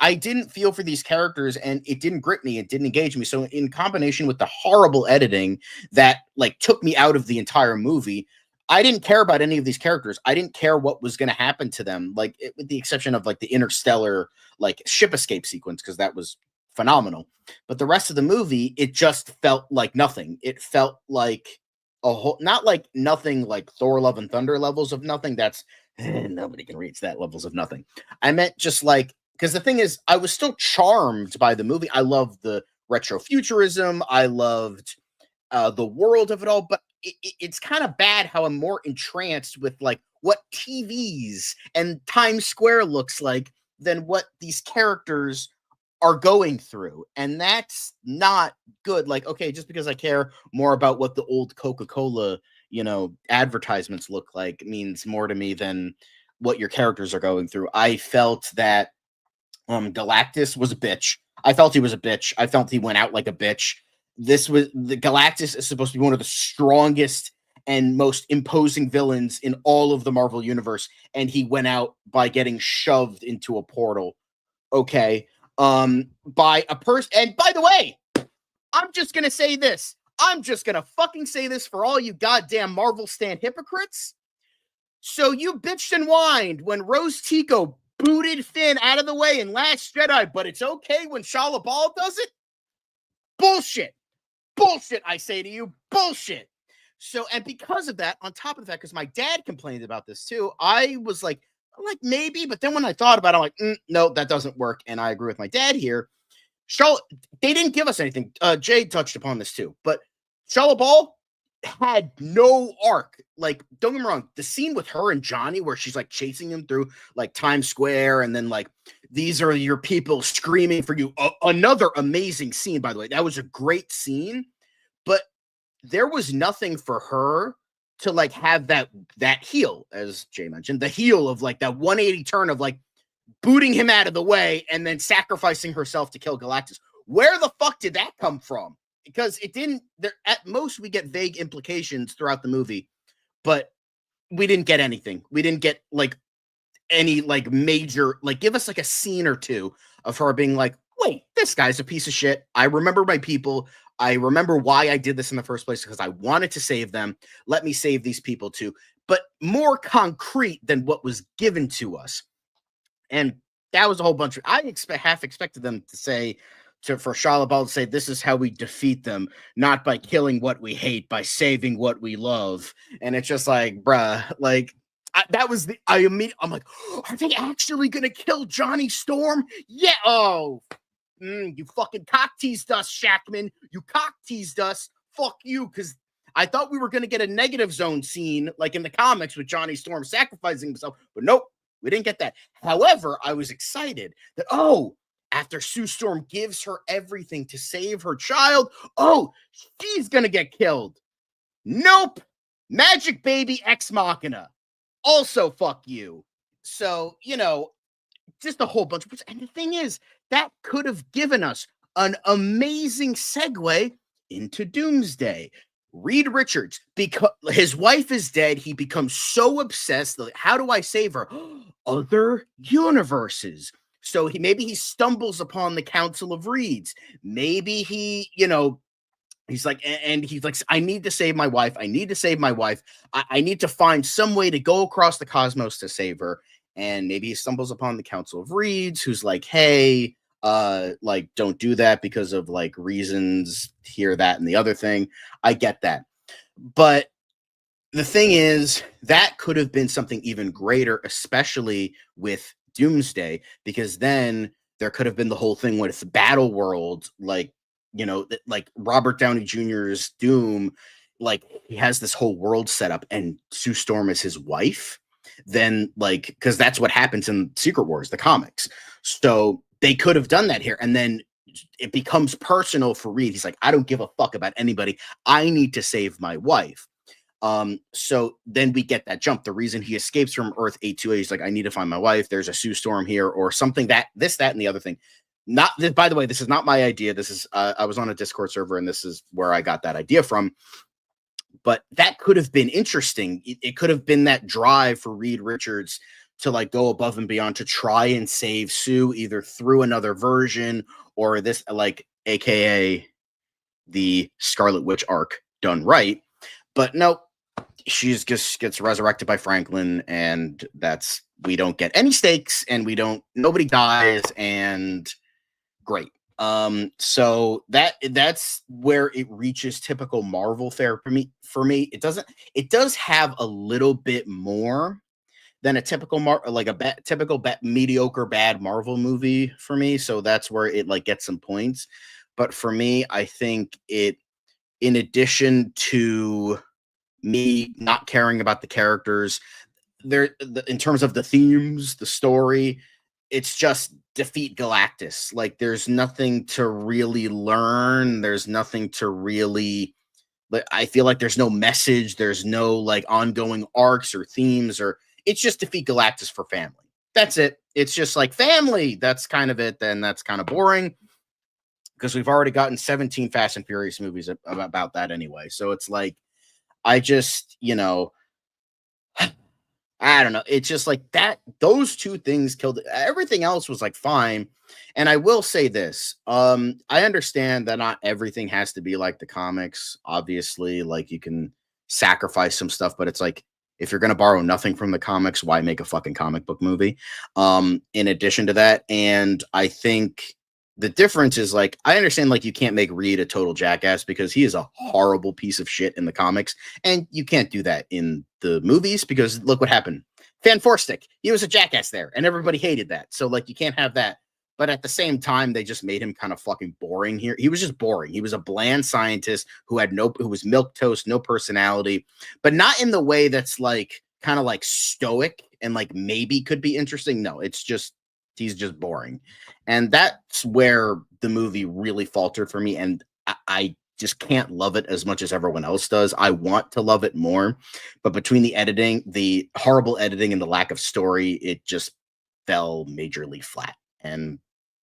I didn't feel for these characters, and it didn't grip me. It didn't engage me. So in combination with the horrible editing that like took me out of the entire movie, I didn't care about any of these characters. I didn't care what was going to happen to them, with the exception of like the interstellar like ship escape sequence, because that was phenomenal. But the rest of the movie, it just felt like nothing. It felt like a whole, not like nothing like Thor: Love and Thunder levels of nothing. That's nobody can reach that levels of nothing. I meant just like, because the thing is, I was still charmed by the movie. I loved the retrofuturism. I loved the world of it all, but it's kind of bad how I'm more entranced with like what TVs and Times Square looks like than what these characters are going through. And that's not good. Like, okay, just because I care more about what the old Coca-Cola, advertisements look like means more to me than what your characters are going through. I felt that Galactus was a bitch. I felt he was a bitch. I felt he went out like a bitch. The Galactus is supposed to be one of the strongest and most imposing villains in all of the Marvel universe, and he went out by getting shoved into a portal. Okay. By a person. And by the way, I'm just gonna say this. I'm just gonna fucking say this for all you goddamn Marvel stan hypocrites. So you bitched and whined when Rose Tico booted Finn out of the way in Last Jedi, but it's okay when Shia LaBeouf does it? Bullshit. Bullshit, I say to you. Bullshit. So, and because of that, on top of that, because my dad complained about this too, I was like maybe, but then when I thought about it, I'm like, no, that doesn't work. And I agree with my dad here. Charlotte, they didn't give us anything. Jay touched upon this too, but Shia LaBeouf had no arc. Like, don't get me wrong, the scene with her and Johnny where she's like chasing him through like Times Square, and then like, these are your people screaming for you. Another amazing scene, by the way. That was a great scene, but there was nothing for her to like have that heel, as Jay mentioned, the heel of like that 180 turn of like booting him out of the way and then sacrificing herself to kill Galactus. Where the fuck did that come from? Because it didn't, there, at most we get vague implications throughout the movie, but we didn't get anything. We didn't get like any like major, like give us like a scene or two of her being like, wait, this guy's a piece of shit. I remember my people. I remember why I did this in the first place, because I wanted to save them. Let me save these people too. But more concrete than what was given to us. And that was a whole bunch of, I half expected them to say, for Shia LaBeouf to say, this is how we defeat them, not by killing what we hate, by saving what we love. And it's just like, bruh, like, I'm like, are they actually going to kill Johnny Storm? Yeah. Oh, you fucking cock teased us, Shackman. You cock teased us. Fuck you. Because I thought we were going to get a negative zone scene like in the comics with Johnny Storm sacrificing himself. But nope, we didn't get that. However, I was excited that, after Sue Storm gives her everything to save her child, she's going to get killed. Nope. Magic Baby Ex Machina. Also, fuck you. So, just a whole bunch of, and the thing is, that could have given us an amazing segue into Doomsday. Reed Richards, because his wife is dead, he becomes so obsessed. Like, how do I save her? Other universes. So maybe he stumbles upon the Council of Reeds. Maybe he, he's like, I need to save my wife. I need to save my wife. I need to find some way to go across the cosmos to save her. And maybe he stumbles upon the Council of Reeds, who's like, hey, don't do that because of like reasons here, that, and the other thing. I get that. But the thing is, that could have been something even greater, especially with Doomsday, because then there could have been the whole thing with Battle World, like, like Robert Downey Jr.'s Doom, like he has this whole world set up and Sue Storm is his wife. Then like, because that's what happens in Secret Wars, the comics. So they could have done that here. And then it becomes personal for Reed. He's like, I don't give a fuck about anybody. I need to save my wife. So then we get that jump. The reason he escapes from Earth 828, he's like, I need to find my wife. There's a Sue Storm here or something, that, and the other thing. Not this, by the way, this is not my idea. This is, I was on a Discord server and this is where I got that idea from. But that could have been interesting. It could have been that drive for Reed Richards to like go above and beyond to try and save Sue, either through another version or this, like, AKA the Scarlet Witch arc done right. But no, she's just gets resurrected by Franklin, and we don't get any stakes, and nobody dies, and great. So that's where it reaches typical Marvel fare for me. It does have a little bit more than a typical mediocre bad Marvel movie for me. So that's where it like gets some points. But for me, I think it, in addition to me not caring about the characters, in terms of the themes, the story, it's just defeat Galactus. Like, there's nothing to really learn. There's nothing to really, I feel like there's no message. There's no like ongoing arcs or themes, or it's just defeat Galactus for family. That's it. It's just like family. That's kind of it. Then that's kind of boring because we've already gotten 17 Fast and Furious movies about that anyway. So it's like, I just, I don't know. It's just like that. Those two things killed it. Everything else was like fine. And I will say this. I understand that not everything has to be like the comics. Obviously, like you can sacrifice some stuff, but it's like if you're gonna borrow nothing from the comics, why make a fucking comic book movie? In addition to that, and I think the difference is like I understand like you can't make Reed a total jackass because he is a horrible piece of shit in the comics, and you can't do that in the movies because look what happened. Fan Forstick, he was a jackass there, and everybody hated that. So like you can't have that. But at the same time, they just made him kind of fucking boring here. He was just boring. He was a bland scientist who was milk toast, no personality, but not in the way that's like kind of like stoic and like maybe could be interesting. No, it's just he's just boring. And that's where the movie really faltered for me. And I just can't love it as much as everyone else does. I want to love it more, but between the editing, the horrible editing, and the lack of story, it just fell majorly flat. And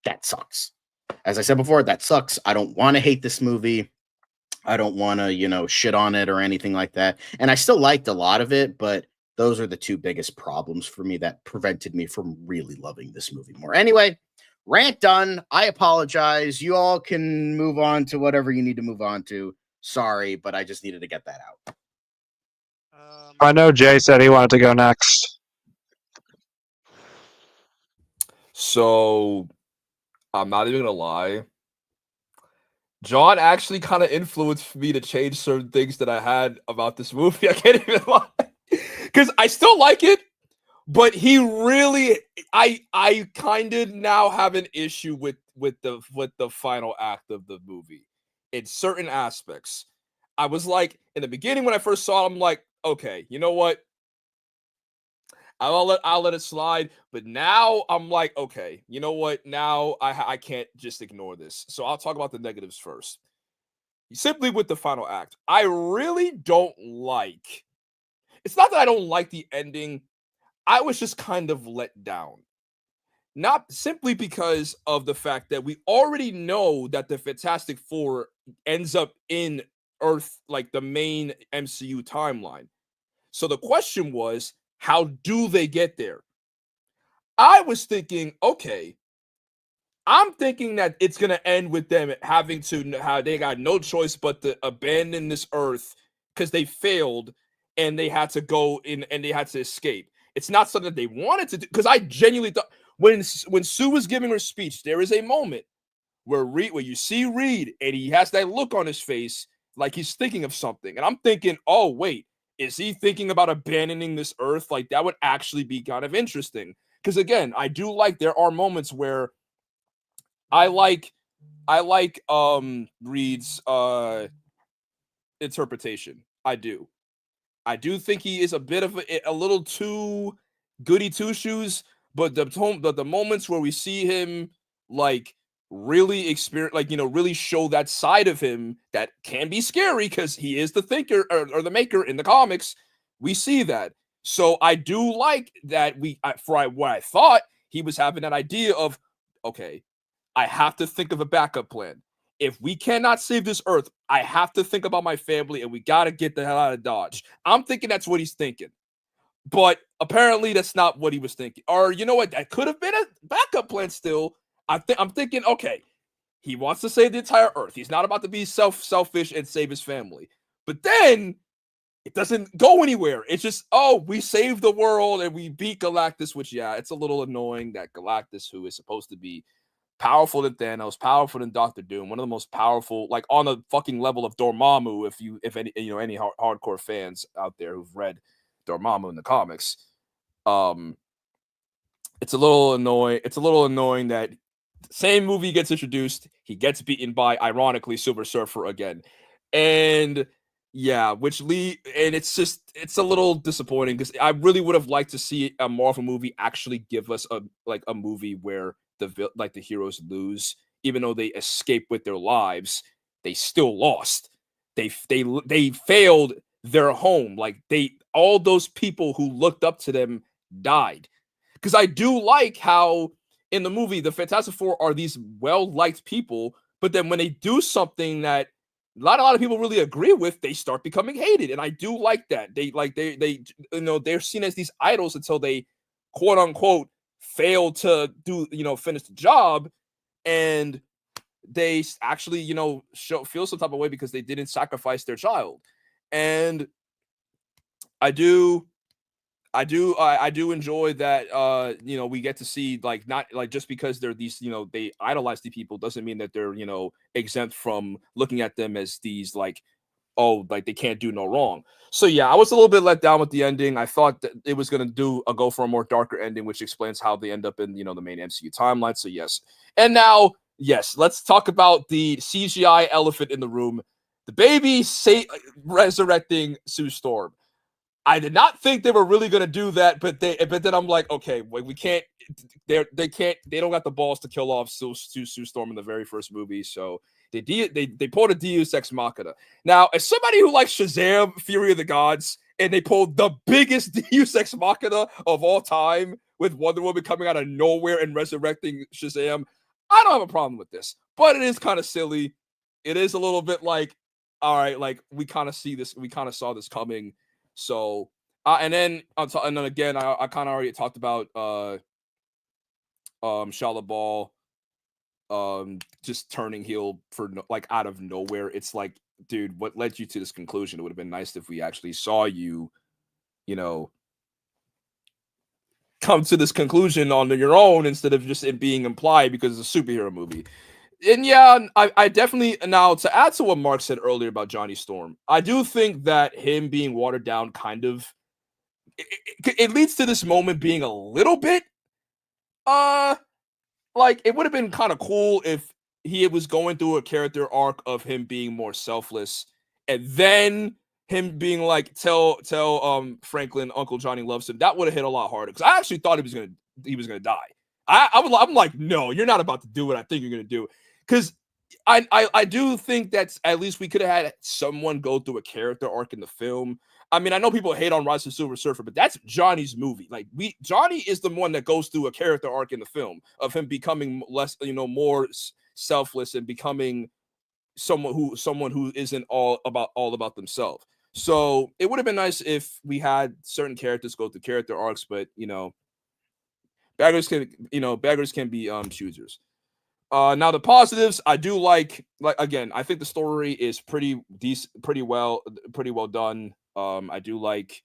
that sucks. As I said before, that sucks. I don't want to hate this movie. I don't want to, shit on it or anything like that. And I still liked a lot of it, but those are the two biggest problems for me that prevented me from really loving this movie more. Anyway, rant done. I apologize. You all can move on to whatever you need to move on to. Sorry, but I just needed to get that out. I know Jay said he wanted to go next. So I'm not even gonna lie. John actually kind of influenced me to change certain things that I had about this movie. I can't even lie. Because I still like it, but he really I kind of now have an issue with the final act of the movie in certain aspects. I was like, in the beginning when I first saw it, I'm like, okay, you know what? I'll let it slide. But now I'm like, okay, you know what? Now I can't just ignore this. So I'll talk about the negatives first. Simply with the final act, I really don't like. It's not that I don't like the ending. I was just kind of let down. Not simply because of the fact that we already know that the Fantastic Four ends up in Earth, like the main MCU timeline. So the question was, how do they get there? I was thinking, okay, I'm thinking that it's going to end with them having to, how they got no choice but to abandon this Earth because they failed and they had to go in and they had to escape. It's not something that they wanted to do because I genuinely thought when Sue was giving her speech, there is a moment where you see Reed and he has that look on his face like he's thinking of something. And I'm thinking, oh, wait, is he thinking about abandoning this Earth? Like that would actually be kind of interesting. Because again, I do like there are moments where I like Reed's interpretation. I do think he is a bit of a little too goody two shoes, but the moments where we see him like really experience, like really show that side of him that can be scary because he is the thinker or the maker in the comics. We see that, so I do like that. What I thought he was having that idea of, okay, I have to think of a backup plan. If we cannot save this Earth, I have to think about my family and we got to get the hell out of Dodge. I'm thinking that's what he's thinking. But apparently that's not what he was thinking. Or you know what? That could have been a backup plan still. I'm thinking, okay, he wants to save the entire Earth. He's not about to be selfish and save his family. But then it doesn't go anywhere. It's just, oh, we saved the world and we beat Galactus, which, yeah, it's a little annoying that Galactus, who is supposed to be powerful than Thanos, powerful than Doctor Doom, one of the most powerful, like on the fucking level of Dormammu. If any hardcore fans out there who've read Dormammu in the comics, it's a little annoying. It's a little annoying that same movie gets introduced, he gets beaten by, ironically, Silver Surfer again, and yeah, and it's a little disappointing because I really would have liked to see a Marvel movie actually give us a movie where the heroes lose, even though they escape with their lives, they still lost. They failed their home. Like all those people who looked up to them died. because I do like how in the movie the Fantastic Four are these well-liked people, but then when they do something that not a lot of people really agree with, they start becoming hated, and I do like that. They they're seen as these idols until they quote unquote fail to finish the job, and they actually feel some type of way because they didn't sacrifice their child. And I do enjoy that we get to see like not like just because they're these they idolize the people doesn't mean that they're exempt from looking at them as these like like they can't do no wrong. So yeah, I was a little bit let down with the ending. I thought that it was gonna go for a more darker ending, which explains how they end up in the main MCU timeline. So yes, and now yes, let's talk about the CGI elephant in the room, the baby resurrecting Sue Storm. I did not think they were really gonna do that, but then I'm like, okay, we can't. They don't got the balls to kill off Sue Storm in the very first movie, so they pulled a Deus Ex Machina. Now, as somebody who likes Shazam, Fury of the Gods, and they pulled the biggest Deus Ex Machina of all time with Wonder Woman coming out of nowhere and resurrecting Shazam, I don't have a problem with this, but it is kind of silly. It is a little bit like, all right, like we kind of saw this coming. So, and then again, I kind of already talked about Shia LaBeouf just turning heel for out of nowhere. It's like, dude, what led you to this conclusion? It would have been nice if we actually saw you, come to this conclusion on your own instead of just it being implied because it's a superhero movie. And yeah, I definitely, now to add to what Mark said earlier about Johnny Storm, I do think that him being watered down kind of it leads to this moment being a little bit like it would have been kind of cool if he was going through a character arc of him being more selfless and then him being like tell Franklin Uncle Johnny loves him. That would have hit a lot harder because I actually thought he was gonna die. I'm like, no, you're not about to do what I think you're gonna do. Because I do think that at least we could have had someone go through a character arc in the film. I mean, I know people hate on Rise of the Silver Surfer, but that's Johnny's movie. Like Johnny is the one that goes through a character arc in the film of him becoming less, more selfless and becoming someone who isn't all about themselves. So it would have been nice if we had certain characters go through character arcs, but beggars can be choosers. Now the positives, I do like again, I think the story is pretty decent, pretty well done. I do like,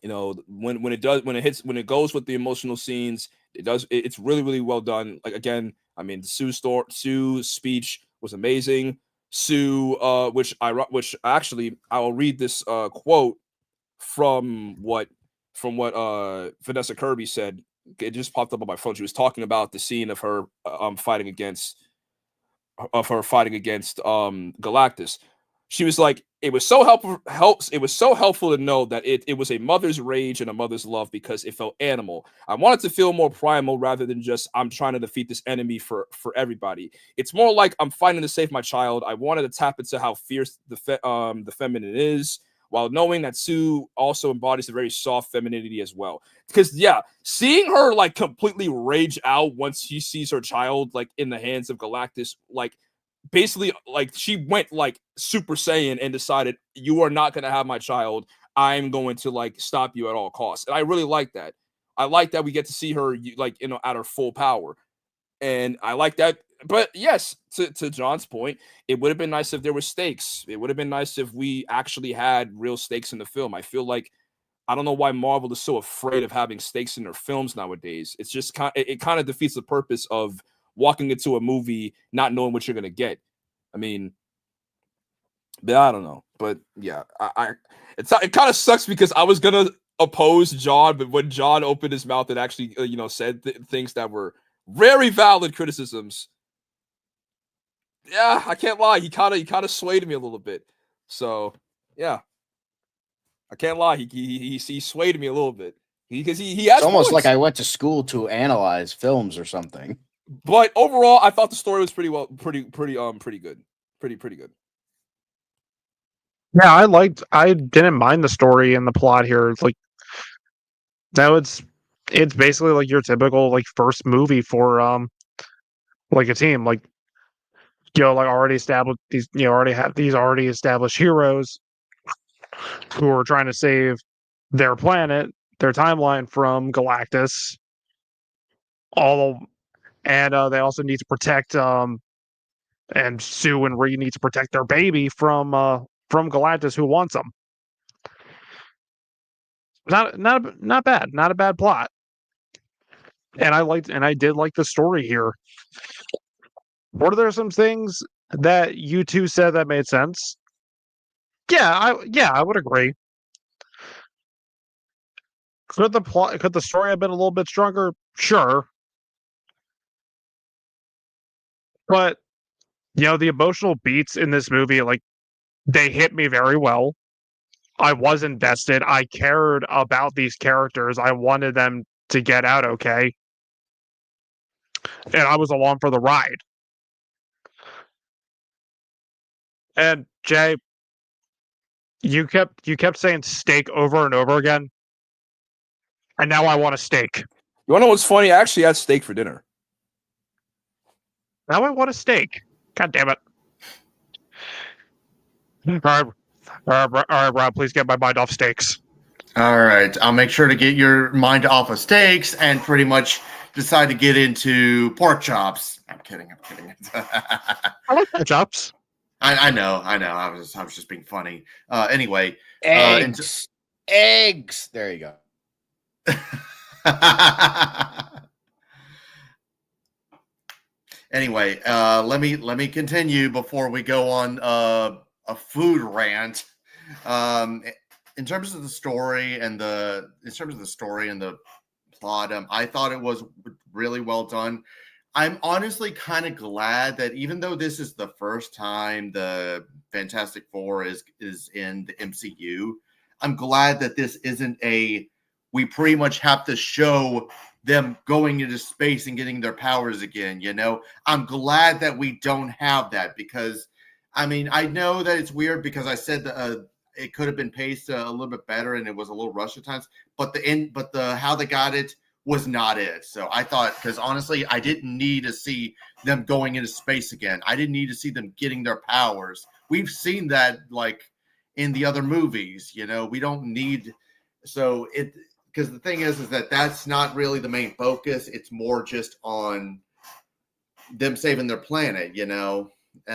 when it goes with the emotional scenes, it's really well done. Like again, I mean, Sue's speech was amazing. Sue, which actually I will read this quote from what Vanessa Kirby said. It just popped up on my phone. She was talking about the scene of her fighting against Galactus. She was like, it was so helpful to know that it was a mother's rage and a mother's love because it felt animal. I wanted to feel more primal rather than just I'm trying to defeat this enemy for everybody. It's more like I'm fighting to save my child. I wanted to tap into how fierce the feminine is, while knowing that Sue also embodies a very soft femininity as well. Because yeah, seeing her like completely rage out once she sees her child like in the hands of Galactus, like basically like she went like Super Saiyan and decided, you are not going to have my child. I'm going to like stop you at all costs. And I really like that. I like that we get to see her like at her full power. And I like that. But yes, to John's point, it would have been nice if there were stakes. It would have been nice if we actually had real stakes in the film. I feel like I don't know why Marvel is so afraid of having stakes in their films nowadays. It's just it kind of defeats the purpose of walking into a movie not knowing what you're gonna get. I mean, but I don't know. But yeah, it kind of sucks because I was gonna oppose John, but when John opened his mouth and actually said things that were very valid criticisms, yeah, I can't lie. He kind of swayed me a little bit. So yeah, I can't lie. He swayed me a little bit because he has. It's almost points. like I went to school to analyze films or something. But overall, I thought the story was pretty good. Pretty good. Yeah, I didn't mind the story and the plot here. It's like, that was it's basically like your typical like first movie for like a team, like like already established these, already have these already established heroes who are trying to save their planet, their timeline from Galactus. All and they also need to protect and Sue and Reed need to protect their baby from Galactus who wants them. Not bad, not a bad plot. And I did like the story here. Were there some things that you two said that made sense? Yeah, I would agree. Could the story have been a little bit stronger? Sure. But the emotional beats in this movie, like they hit me very well. I was invested. I cared about these characters. I wanted them to get out okay. And I was along for the ride. And Jay, you kept saying steak over and over again. And now I want a steak. You wanna know what's funny? I actually had steak for dinner. Now I want a steak. God damn it. All right, Rob, please get my mind off steaks. All right, I'll make sure to get your mind off of steaks and pretty much decide to get into pork chops. I'm kidding. I like pork chops. I know. I was just being funny. Anyway, Eggs. Eggs. There you go. Anyway, let me continue before we go on a food rant. In terms of the story and the plot, I thought it was really well done. I'm honestly kind of glad that even though this is the first time the Fantastic Four is in the MCU, I'm glad that this isn't we pretty much have to show them going into space and getting their powers again. I'm glad that we don't have that because, I mean, I know that it's weird because I said that it could have been paced a little bit better and it was a little rushed at times, but the how they got it was not it. So I thought, because honestly, I didn't need to see them going into space again. I didn't need to see them getting their powers. We've seen that like in the other movies, we don't need. So because the thing is that that's not really the main focus. It's more just on them saving their planet, and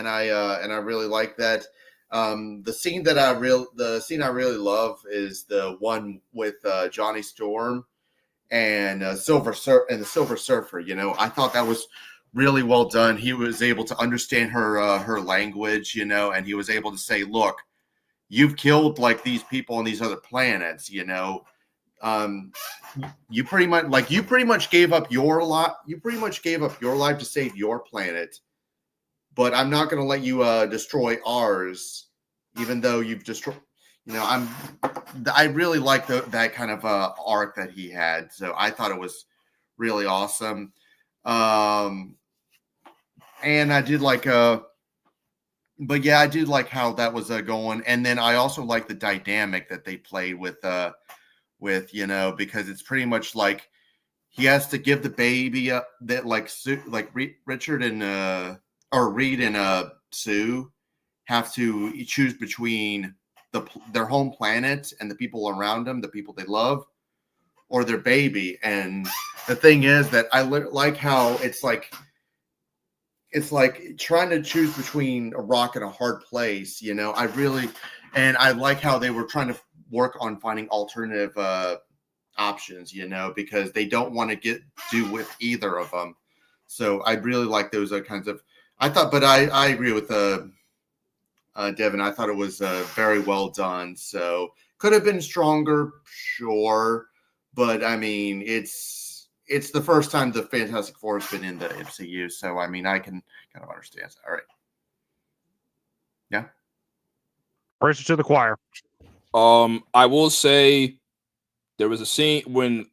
I really like that. The scene I really love is the one with Johnny Storm and the Silver Surfer. I thought that was really well done. He was able to understand her language, and he was able to say, "Look, you've killed like these people on these other planets, you pretty much gave up your life. You pretty much gave up your life to save your planet, but I'm not going to let you destroy ours, even though you've destroyed." I really like that kind of arc that he had. So I thought it was really awesome. And I did like but yeah, I did like how that was going. And then I also like the dynamic that they played with because it's pretty much like he has to give the baby up that Richard and or Reed and Sue have to choose between their home planet and the people around them, the people they love, or their baby. And the thing is that I like how it's like trying to choose between a rock and a hard place. And I like how they were trying to work on finding alternative options, because they don't want to do with either of them. So I really like those kinds of. I agree with Devin. I thought it was very well done. So could have been stronger, sure, but I mean it's the first time the Fantastic Four has been in the MCU. So I mean I can kind of understand. All right, yeah. Praise to the choir. I will say there was a scene when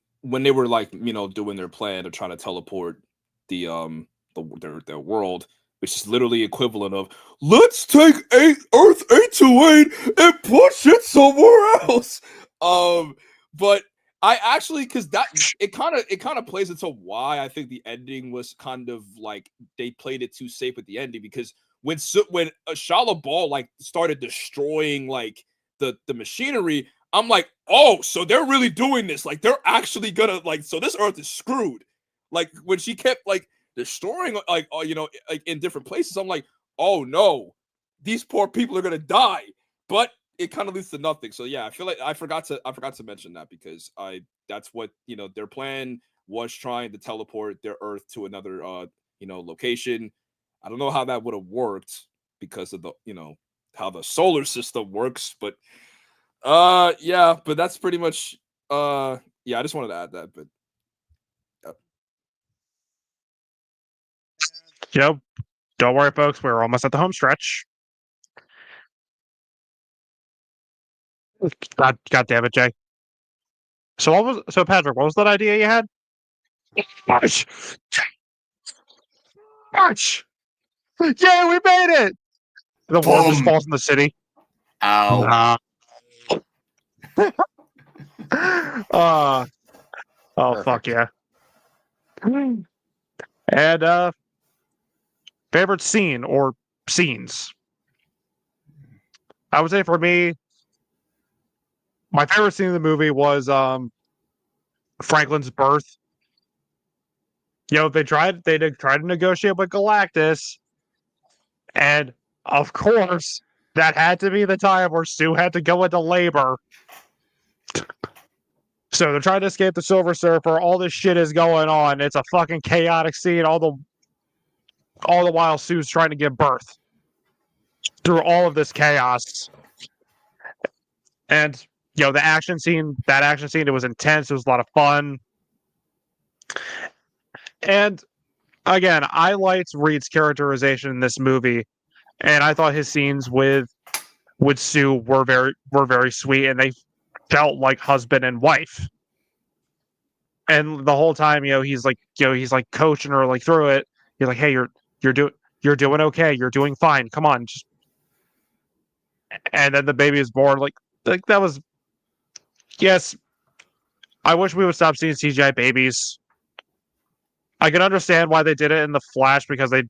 they were like, doing their plan of trying to teleport their world, which is literally equivalent of let's take Earth 828 and push it somewhere else. But I actually, because that it kind of plays into why I think the ending was kind of like they played it too safe with the ending, because when Shala Ball like started destroying like the machinery, I'm like, oh, so they're really doing this, like they're actually gonna like, so this Earth is screwed. Like when she kept like destroying like like in different places, I'm like, oh no, these poor people are gonna die. But it kind of leads to nothing. So yeah, I feel like I forgot to mention that, because that's what their plan was, trying to teleport their Earth to another location. I don't know how that would have worked because of the how the solar system works, but yeah, but that's pretty much yeah, I just wanted to add that, but Yep. Don't worry, folks. We're almost at the home stretch. God damn it, Jay. So Patrick, what was that idea you had? March! March! Yeah, we made it! The world just Boom. falls in the city. Ow. Nah. Oh, fuck Perfect. yeah. And favorite scene or scenes? I would say for me, my favorite scene in the movie was Franklin's birth. They tried to negotiate with Galactus, and of course, that had to be the time where Sue had to go into labor. So they're trying to escape the Silver Surfer. All this shit is going on. It's a fucking chaotic scene. All the while Sue's trying to give birth through all of this chaos. And the action scene, it was intense. It was a lot of fun. And again, I liked Reed's characterization in this movie, and I thought his scenes with Sue were very sweet, and they felt like husband and wife. And the whole time, he's like coaching her like through it. He's like, "Hey, you're doing okay. You're doing fine. Come on." And then the baby is born. Like that was, yes. I wish we would stop seeing CGI babies. I can understand why they did it in the Flash, because they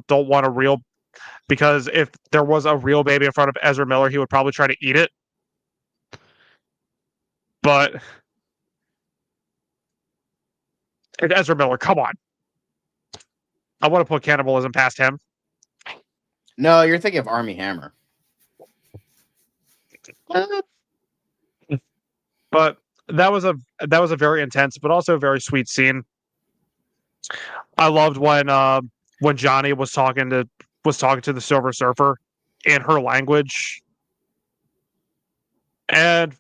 don't want a real. Because if there was a real baby in front of Ezra Miller, he would probably try to eat it. But Ezra Miller, come on. I want to put cannibalism past him. No, you're thinking of Army Hammer. But that was a very intense, but also very sweet scene. I loved when Johnny was talking to the Silver Surfer in her language, and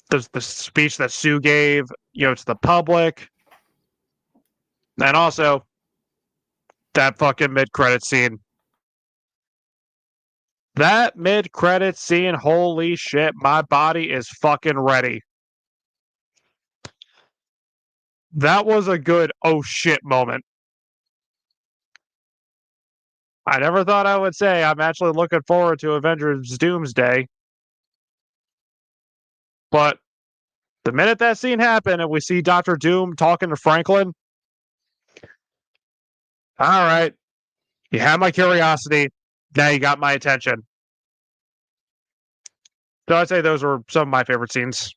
the speech that Sue gave, to the public, and also that fucking mid-credit scene. That mid-credit scene, holy shit, my body is fucking ready. That was a good oh shit moment. I never thought I would say I'm actually looking forward to Avengers Doomsday. But the minute that scene happened and we see Dr. Doom talking to Franklin, all right, you had my curiosity. Now you got my attention. So I'd say those were some of my favorite scenes.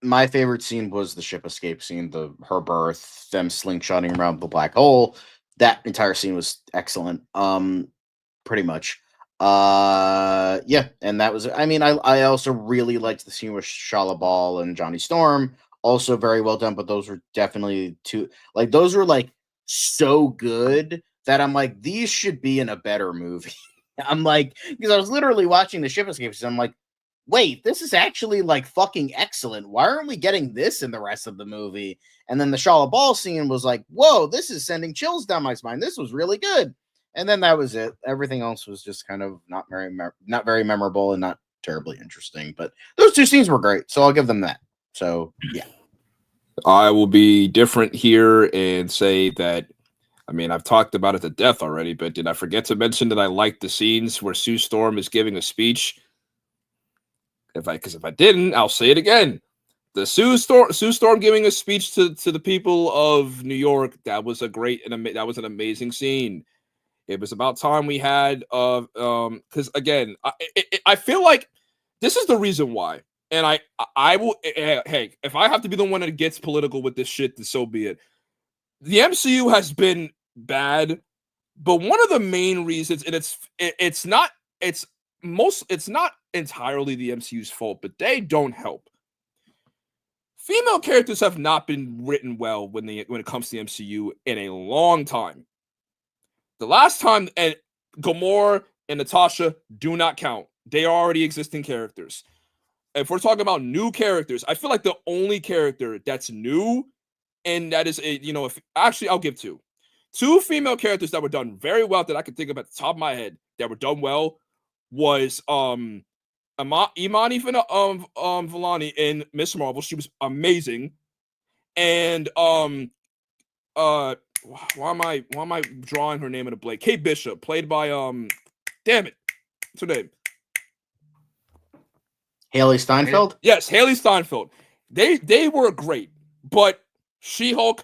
My favorite scene was the ship escape scene, her birth, them slingshotting around the black hole. That entire scene was excellent. Pretty much. Yeah, and that was. I mean, I also really liked the scene with Shala Ball and Johnny Storm. Also very well done, but those were definitely those were like so good that I'm like, these should be in a better movie. I'm like, because I was literally watching the ship escape scene. I'm like, wait, this is actually like fucking excellent. Why aren't we getting this in the rest of the movie? And then the Shala Ball scene was like, whoa, this is sending chills down my spine. This was really good. And then that was it. Everything else was just kind of not very memorable and not terribly interesting. But those two scenes were great, so I'll give them that. So yeah, I will be different here and say that. I mean, I've talked about it to death already, but did I forget to mention that I liked the scenes where Sue Storm is giving a speech? If I didn't, I'll say it again. The Sue Storm giving a speech to the people of New York, that was a great and that was an amazing scene. It was about time we had because again, I feel like this is the reason why. And I will hey, if I have to be the one that gets political with this shit, then so be it. The MCU has been bad, but one of the main reasons, and it's not entirely the MCU's fault, but they don't help. Female characters have not been written well when it comes to the MCU in a long time. The last time, and Gamora and Natasha do not count. They are already existing characters. If we're talking about new characters, I feel like the only character that's new, and that is I'll give two female characters that were done very well that I can think of at the top of my head that were done well was Imani Vellani in Miss Marvel. She was amazing. And why am I drawing her name in a blank? Kate Bishop, played by damn it, what's her name? Haley Steinfeld? Yes, Haley Steinfeld. They were great, but She-Hulk,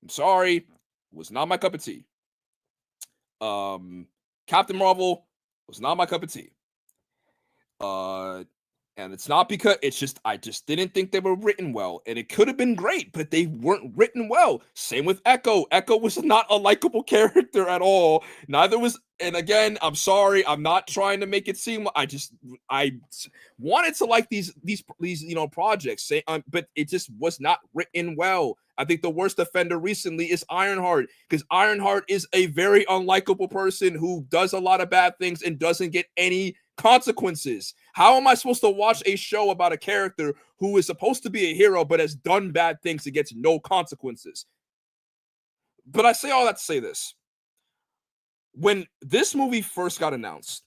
I'm sorry, was not my cup of tea. Captain Marvel was not my cup of tea. And it's not because I just didn't think they were written well. And it could have been great, but they weren't written well. Same with Echo. Echo was not a likable character at all. Neither was, and again, I'm sorry, I'm not trying to make it seem I wanted to like these projects, but it just was not written well. I think the worst offender recently is Ironheart, because Ironheart is a very unlikable person who does a lot of bad things and doesn't get any consequences. How am I supposed to watch a show about a character who is supposed to be a hero but has done bad things and gets no consequences? But I say all that to say this. When this movie first got announced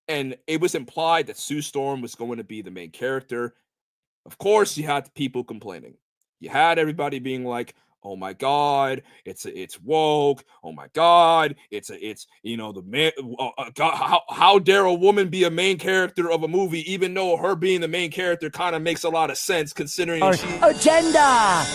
and it was implied that Sue Storm was going to be the main character, of course you had people complaining. You had everybody being like, oh my God, it's woke. Oh my God, the man. God, how dare a woman be a main character of a movie, even though her being the main character kind of makes a lot of sense considering agenda.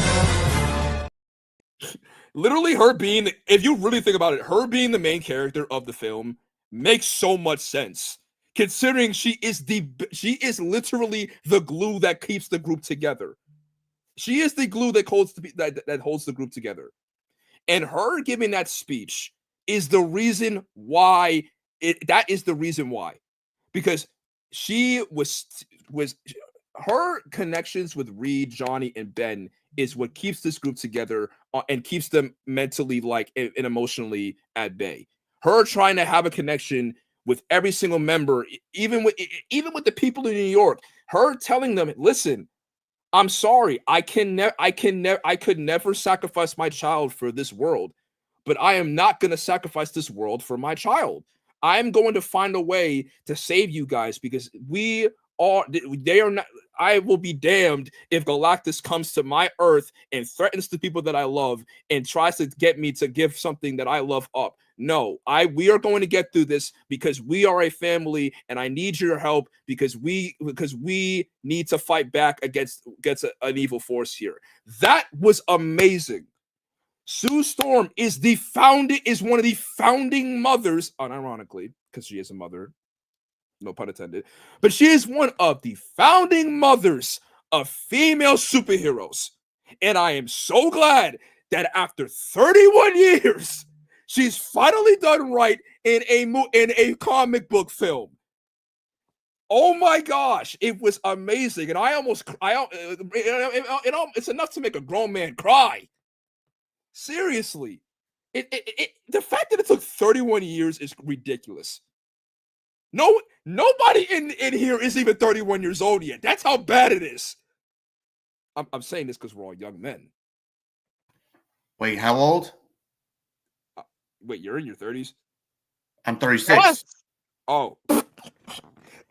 Literally, her being, if you really think about it, her being the main character of the film makes so much sense considering she is literally the glue that keeps the group together. She is the glue that holds the group together. And her giving that speech is the reason why because she was her connections with Reed, Johnny, and Ben is what keeps this group together and keeps them mentally and emotionally at bay. Her trying to have a connection with every single member, even with the people in New York, her telling them, listen, I'm sorry. I could never sacrifice my child for this world, but I am not going to sacrifice this world for my child. I'm going to find a way to save you guys because they are not. I will be damned if Galactus comes to my Earth and threatens the people that I love and tries to get me to give something that I love up. No, we are going to get through this because we are a family, and I need your help because we need to fight back against an evil force here. That was amazing. Sue Storm is one of the founding mothers, unironically, because she is a mother, no pun intended, but she is one of the founding mothers of female superheroes. And I am so glad that after 31 years, she's finally done right in a comic book film. Oh my gosh, it was amazing. And it's enough to make a grown man cry. Seriously. The fact that it took 31 years is ridiculous. Nobody in here is even 31 years old yet. That's how bad it is. I'm saying this because we're all young men. Wait, how old? Wait, you're in your 30s? I'm 36. Oh.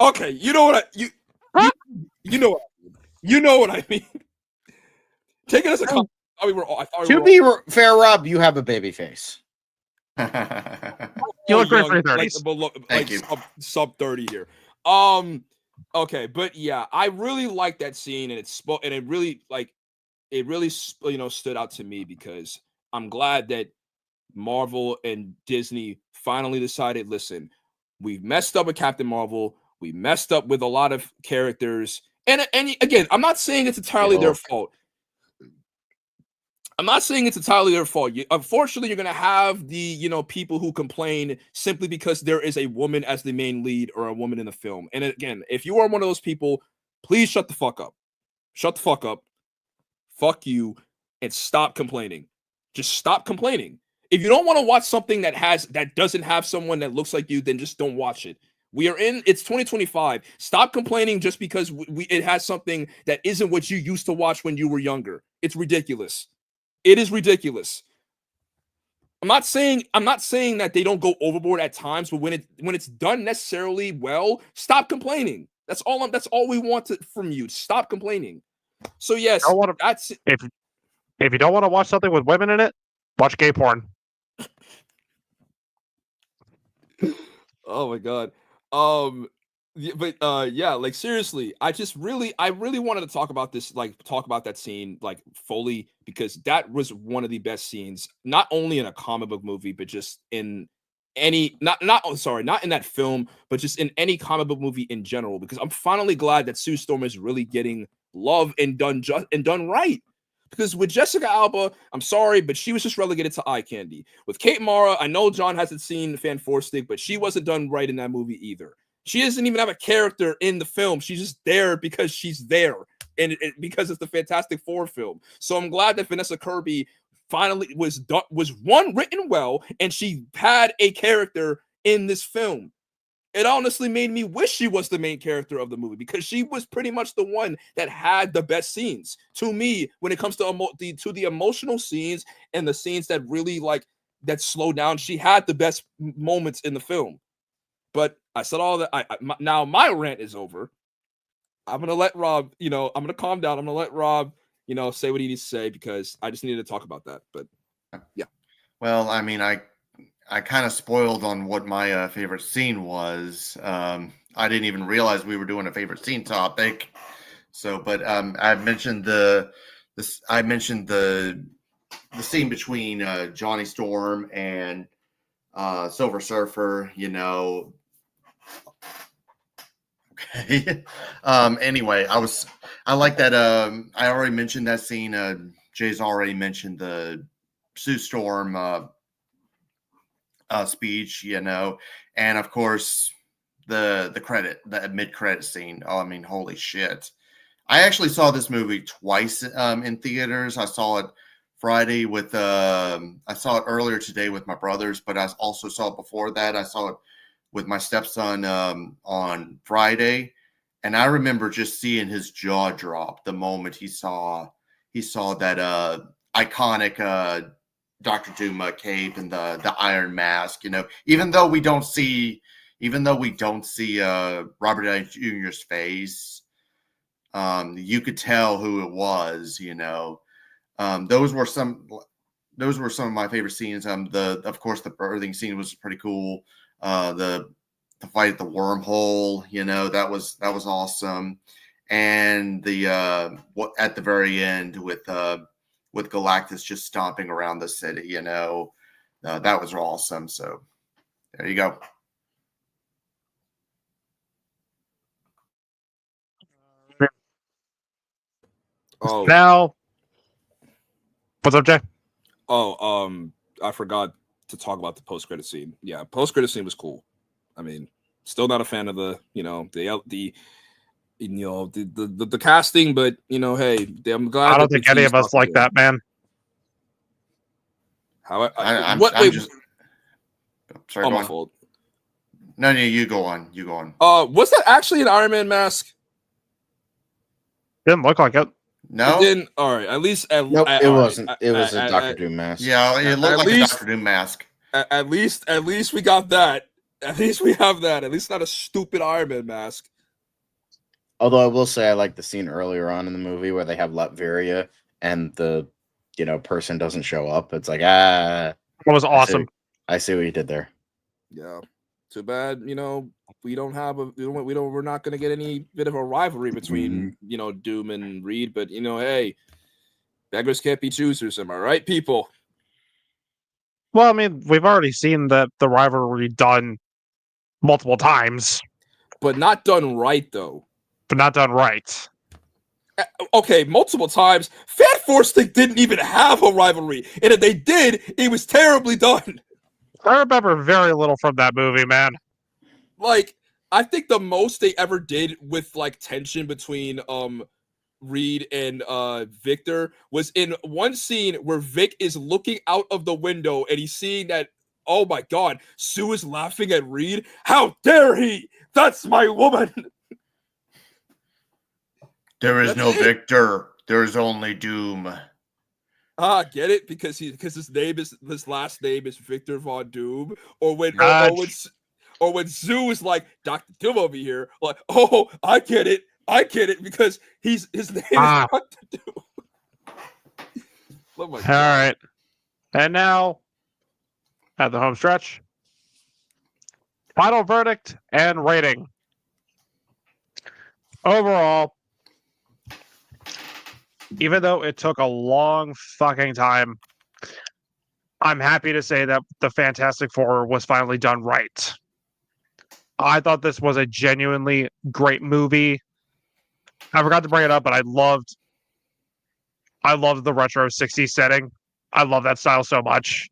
Okay, you know what you know what I mean. Take it as a compliment. To be fair, Rob, you have a baby face. You look great for your 30s. Thank you. Sub 30 here. Okay, but yeah, I really like that scene, and it really stood out to me because I'm glad that Marvel and Disney finally decided, listen, we messed up with Captain Marvel, we messed up with a lot of characters, and again, I'm not saying it's entirely their fault. I'm not saying it's entirely their fault. Unfortunately, you're gonna have the people who complain simply because there is a woman as the main lead or a woman in the film. And again, if you are one of those people, please shut the fuck up. Shut the fuck up. Fuck you, and stop complaining. Just stop complaining. If you don't want to watch something that doesn't have someone that looks like you, then just don't watch it. It's 2025. Stop complaining just because it has something that isn't what you used to watch when you were younger. It's ridiculous. It is ridiculous. I'm not saying that they don't go overboard at times, but when it's done necessarily well, stop complaining. That's all we want from you. Stop complaining. So yes, that's if you don't want to watch something with women in it, watch gay porn. Oh my god. Yeah, like seriously, I really wanted to talk about this, talk about that scene fully, because that was one of the best scenes, not only in a comic book movie, but just in any not in that film, but just in any comic book movie in general, because I'm finally glad that Sue Storm is really getting love and done right. Because with Jessica Alba, I'm sorry, but she was just relegated to eye candy. With Kate Mara, I know John hasn't seen Fan Four Stick, but she wasn't done right in that movie either. She doesn't even have a character in the film. She's just there because she's there, and because it's the Fantastic Four film. So I'm glad that Vanessa Kirby finally was written well, and she had a character in this film. It honestly made me wish she was the main character of the movie, because she was pretty much the one that had the best scenes to me when it comes to the emotional scenes and the scenes that really that slow down. She had the best moments in the film. But I said all that. Now my rant is over. I'm gonna let Rob. I'm gonna calm down. I'm gonna let Rob, say what he needs to say, because I just needed to talk about that. But yeah. Well, I mean, I kind of spoiled on what my favorite scene was. I didn't even realize we were doing a favorite scene topic. So, but I mentioned the scene between Johnny Storm and Silver Surfer. Okay. Anyway, I like that. I already mentioned that scene. Jay's already mentioned the Sue Storm speech, and of course the mid credit scene. Oh, I mean, holy shit! I actually saw this movie twice in theaters. I saw it Friday with I saw it earlier today with my brothers, but I also saw it before that. I saw it with my stepson on Friday, and I remember just seeing his jaw drop the moment he saw that iconic Doctor Doom cape and the Iron Mask. Even though we don't see Robert Downey Jr.'s face, you could tell who it was. Those were some of my favorite scenes. Of course the birthing scene was pretty cool. The fight at the wormhole, that was awesome. And the what at the very end with Galactus just stomping around the city, that was awesome. So there you go. Oh, Now, what's up, Jay? I forgot to talk about the post-credit scene. Yeah, post-credit scene was cool. I mean, still not a fan of the casting, but hey, I'm glad. I don't think any of us like that, man. How I'm just sorry. Oh, Go my on. fault. No, you go on. You go on. Was that actually an Iron Man mask? Didn't look like it. No, It didn't. All right, at least Nope, it wasn't. It was a Doctor Doom mask. Yeah, it looked at like least- a Doctor Doom mask. At least we got that. At least we have that. At least not a stupid Iron Man mask. Although I will say I like the scene earlier on in the movie where they have Latveria and the person doesn't show up. It's like It was awesome. I see what you did there. Yeah. Too bad, we don't have we're not going to get any bit of a rivalry between, Doom and Reed. But, hey, beggars can't be choosers. Am I right, people? Well, I mean, we've already seen the rivalry done multiple times, But not done right, though. but not done right. Okay, multiple times. Fan Force League didn't even have a rivalry. And if they did, it was terribly done. I remember very little from that movie, man. Like, I think the most they ever did with like tension between Reed and Victor was in one scene where Vic is looking out of the window and he's seeing that, oh my god, Sue is laughing at Reed. How dare he? That's my woman. There is That's no it. Victor. There's only Doom. Get it? Because his last name is Victor Von Doom, or when Zoo is like Dr. Doom over here, like, oh, I get it, because his name is Dr. Doom. Oh my All god. right. And now, at the home stretch, final verdict and rating. Overall, even though it took a long fucking time, I'm happy to say that the Fantastic Four was finally done right. I thought this was a genuinely great movie. I forgot to bring it up, but I loved the retro 60s setting. I love that style so much.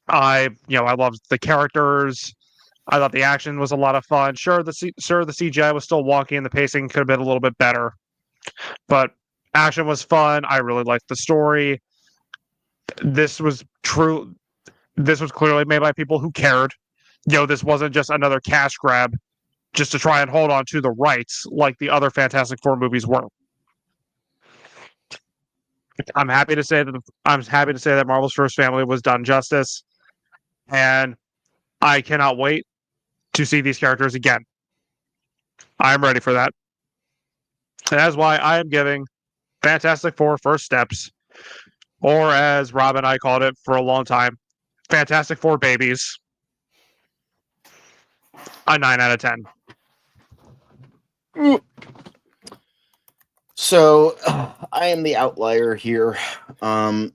I loved the characters. I thought the action was a lot of fun. Sure, the CGI was still wonky and the pacing could have been a little bit better, but action was fun. I really liked the story. This was true. This was clearly made by people who cared. This wasn't just another cash grab just to try and hold on to the rights like the other Fantastic Four movies were. I'm happy to say that Marvel's First Family was done justice, and I cannot wait to see these characters again. I'm ready for that. And that's why I am giving Fantastic Four First Steps, or as Rob and I called it for a long time, Fantastic Four Babies, a 9 out of 10. So I am the outlier here.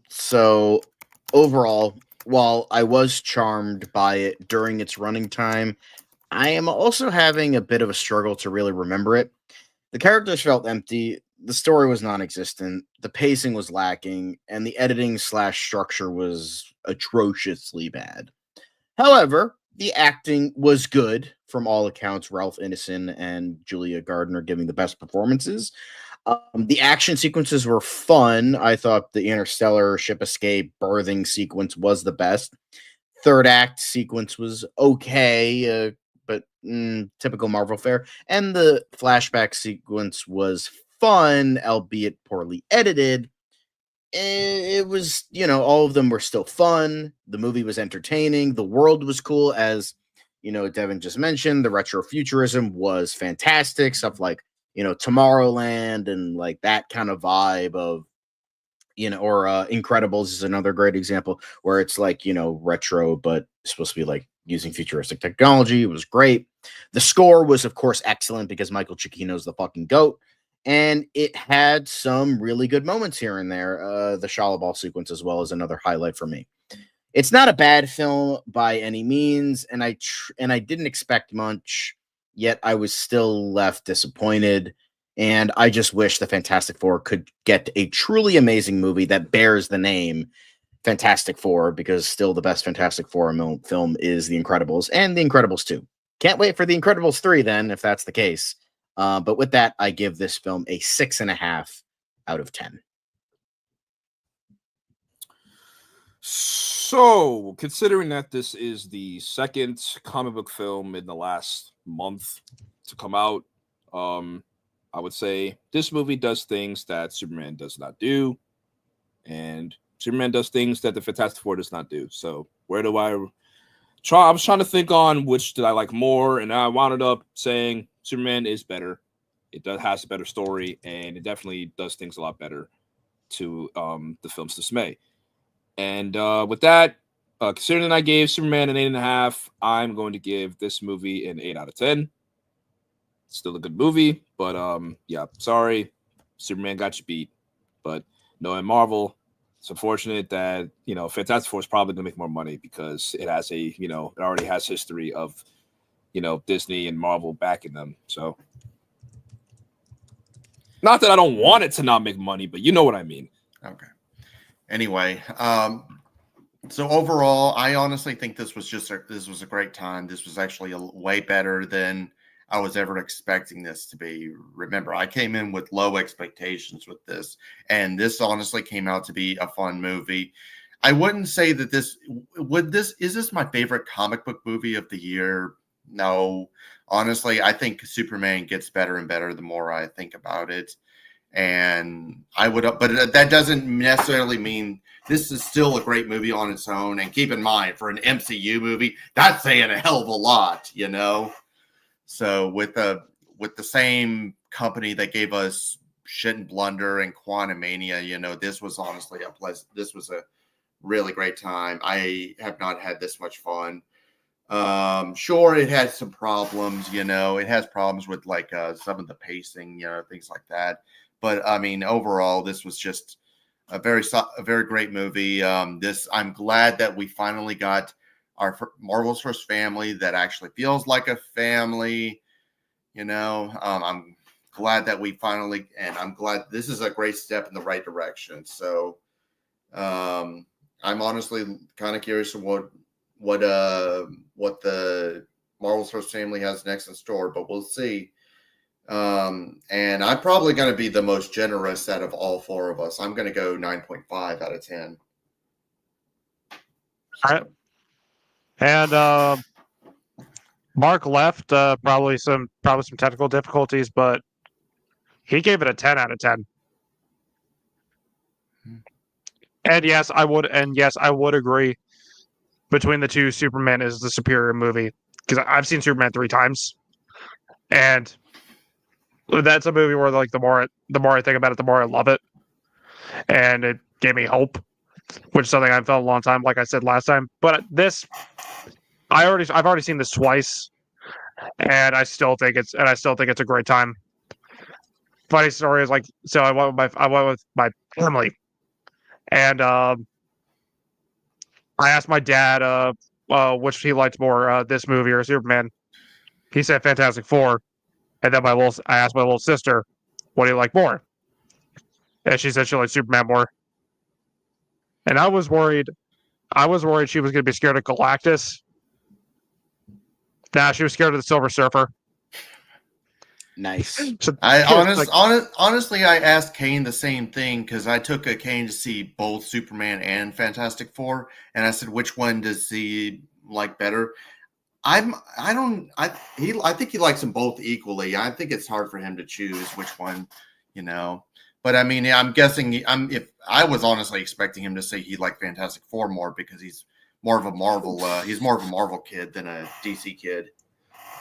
So overall, while I was charmed by it during its running time, I am also having a bit of a struggle to really remember it. The characters felt empty, the story was non-existent, the pacing was lacking, and the editing / structure was atrociously bad. However, the acting was good from all accounts. Ralph Ineson and Julia Gardner giving the best performances. The action sequences were fun. I thought the interstellar ship escape birthing sequence was the best. Third act sequence was okay, but typical Marvel fare. And the flashback sequence was fun, albeit poorly edited. It was, all of them were still fun. The movie was entertaining. The world was cool, as Devin just mentioned. The retrofuturism was fantastic. Stuff like Tomorrowland and like that kind of vibe of or Incredibles is another great example where it's like retro, but it's supposed to be like using futuristic technology. It was great. The score was, of course, excellent because Michael Giacchino's the fucking goat. And it had some really good moments here and there. The Shalabal sequence as well is another highlight for me. It's not a bad film by any means, and I didn't expect much, yet I was still left disappointed. And I just wish the Fantastic Four could get a truly amazing movie that bears the name Fantastic Four, because still the best Fantastic Four film is The Incredibles and The Incredibles 2. Can't wait for The Incredibles 3 then, if that's the case. But with that, I give this film a 6.5 out of 10. So, considering that this is the second comic book film in the last month to come out, I would say this movie does things that Superman does not do, and Superman does things that the Fantastic Four does not do. So, where do I try? I was trying to think on which did I like more, and I wound up saying Superman is better. It has a better story, and it definitely does things a lot better to the film's dismay. And with that, Considering that I gave Superman an 8.5, I'm going to give this movie an 8 out of 10. Still a good movie, but yeah, sorry, Superman got you beat. But knowing Marvel, it's unfortunate that Fantastic Four is probably gonna make more money because it has it already has history of Disney and Marvel backing them. So not that I don't want it to not make money, but you know what I mean. Okay. Anyway, so overall, I honestly think this was a great time. This was actually way better than I was ever expecting this to be. Remember, I came in with low expectations with this, and this honestly came out to be a fun movie. I wouldn't say that is this my favorite comic book movie of the year? No. Honestly, I think Superman gets better and better the more I think about it. And but that doesn't necessarily mean this is still a great movie on its own. And keep in mind, for an MCU movie, that's saying a hell of a lot, So with the same company that gave us Shit and Blunder and Quantumania, this was honestly this was a really great time. I have not had this much fun. Sure, it had some problems, it has problems with like some of the pacing, things like that. But I mean, overall, this was just a very great movie. I'm glad that we finally got our Marvel's first family that actually feels like a family. I'm glad that I'm glad this is a great step in the right direction. So, I'm honestly kind of curious what the Marvel's first family has next in store, but we'll see. And I'm probably going to be the most generous out of all four of us. I'm going to go 9.5 out of 10. All right. And Mark left probably some technical difficulties, but he gave it a 10 out of 10. And yes, I would agree. Between the two, Superman is the superior movie because I've seen Superman 3 times, and that's a movie where like the more I think about it, the more I love it, and it gave me hope, which is something I've felt a long time, like I said last time. But this, I've already seen this twice, and I still think it's a great time. Funny story is like, so I went with my family, and I asked my dad which he liked more, this movie or Superman. He said Fantastic Four, and then I asked my little sister, what do you like more? And she said she liked Superman more. And I was worried she was going to be scared of Galactus. Nah, she was scared of the Silver Surfer. Nice. So, Honestly, I asked Kane the same thing because I took a Kane to see both Superman and Fantastic Four, and I said, which one does he like better? I think he likes them both equally. I think it's hard for him to choose which one, But I mean, I'm guessing if I was honestly expecting him to say he liked Fantastic Four more because he's more of a Marvel kid than a DC kid.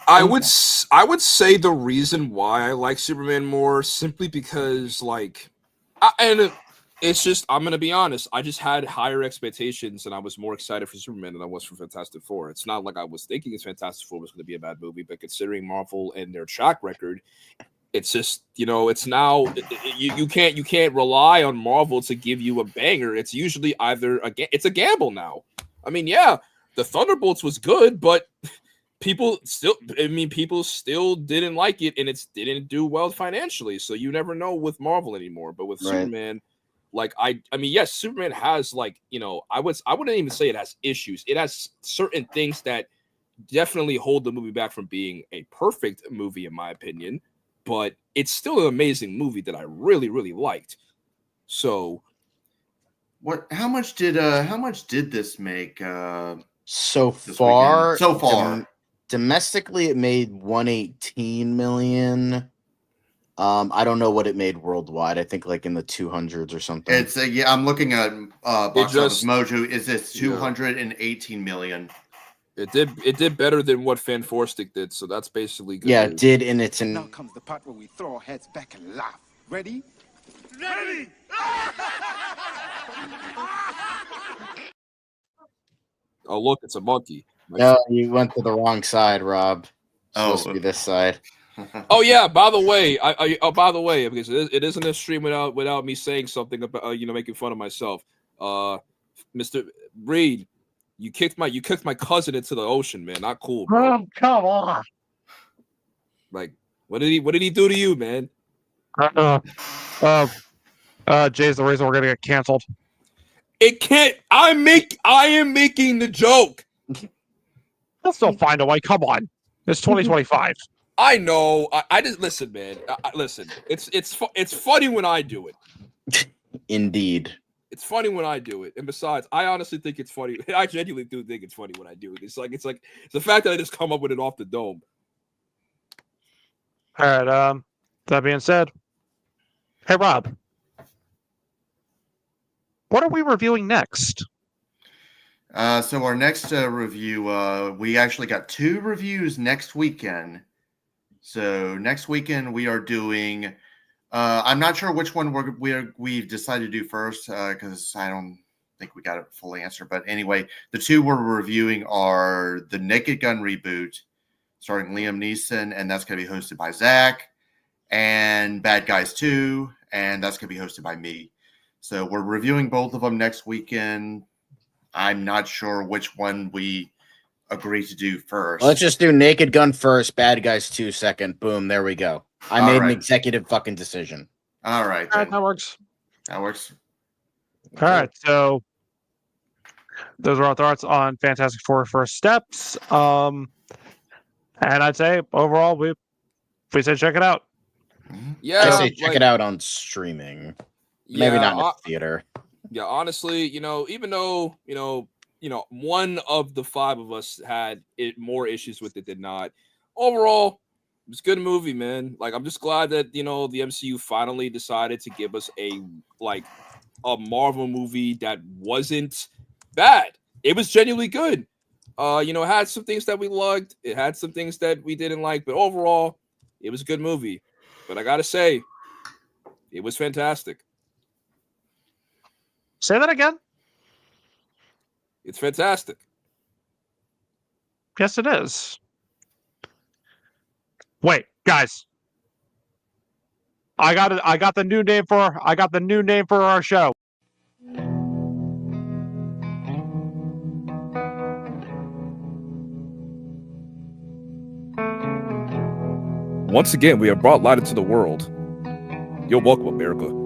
I would say the reason why I like Superman more simply because it's just, I'm going to be honest, I just had higher expectations and I was more excited for Superman than I was for Fantastic Four. It's not like I was thinking Fantastic Four was going to be a bad movie, but considering Marvel and their track record, it's just, it's now, you can't rely on Marvel to give you a banger. It's usually it's a gamble now. I mean, yeah, the Thunderbolts was good, but people still didn't like it, and it didn't do well financially. So you never know with Marvel anymore. But with Superman, I mean, yes, Superman has I wouldn't even say it has issues. It has certain things that definitely hold the movie back from being a perfect movie, in my opinion. But it's still an amazing movie that I really, really liked. So, how much did this make? So far, domestically, it made 118 million. I don't know what it made worldwide. I think like in the 200s or something. It's I'm looking at Box Office Mojo. Is this 218 million? It did better than what Fantastic did, so that's basically good. Yeah, it did, and it's now comes the part where we throw our heads back and laugh. Ready? Ready! Oh, look, it's a monkey. No, you went to the wrong side, Rob. It's supposed to Oh. be this side. Oh yeah. By the way, by the way, because it isn't a stream without me saying something about making fun of myself. Mr. Reed, you kicked my cousin into the ocean, man. Not cool, bro. Oh, come on. Like, what did he do to you, man? Jay's the reason we're gonna get canceled. It can't. I am making the joke. They'll still find a way. Come on. It's 2025. I know. I just listen, man. Listen. It's funny when I do it. Indeed. It's funny when I do it, and besides, I honestly think it's funny. I genuinely do think it's funny when I do it. It's the fact that I just come up with it off the dome. All right. That being said, hey Rob, what are we reviewing next? So our next review, we actually got 2 reviews next weekend. So next weekend we are doing. I'm not sure which one we've decided to do first because I don't think we got it fully answered. But anyway, the 2 we're reviewing are the Naked Gun reboot, starring Liam Neeson, and that's going to be hosted by Zach, and Bad Guys 2, and that's going to be hosted by me. So we're reviewing both of them next weekend. I'm not sure which one we agree to do first. Let's just do Naked Gun first, Bad Guys 2 second. Boom, there we go. I made an executive fucking decision. All right. All right, that works. That works. All right, so those are our thoughts on Fantastic Four First Steps. And I'd say overall, we say check it out. Yeah, I say check it out on streaming. Maybe not in the theater. Yeah, honestly, even though one of the 5 of us had more issues with it than not. Overall, it's a good movie, man. Like, I'm just glad that the MCU finally decided to give us a Marvel movie that wasn't bad. It was genuinely good. It had some things that we liked. It had some things that we didn't like, but overall, it was a good movie. But I gotta say, it was fantastic. Say that again. It's fantastic. Yes, it is. Wait, guys. I got the new name for our show. Once again, we have brought light into the world. You're welcome, America.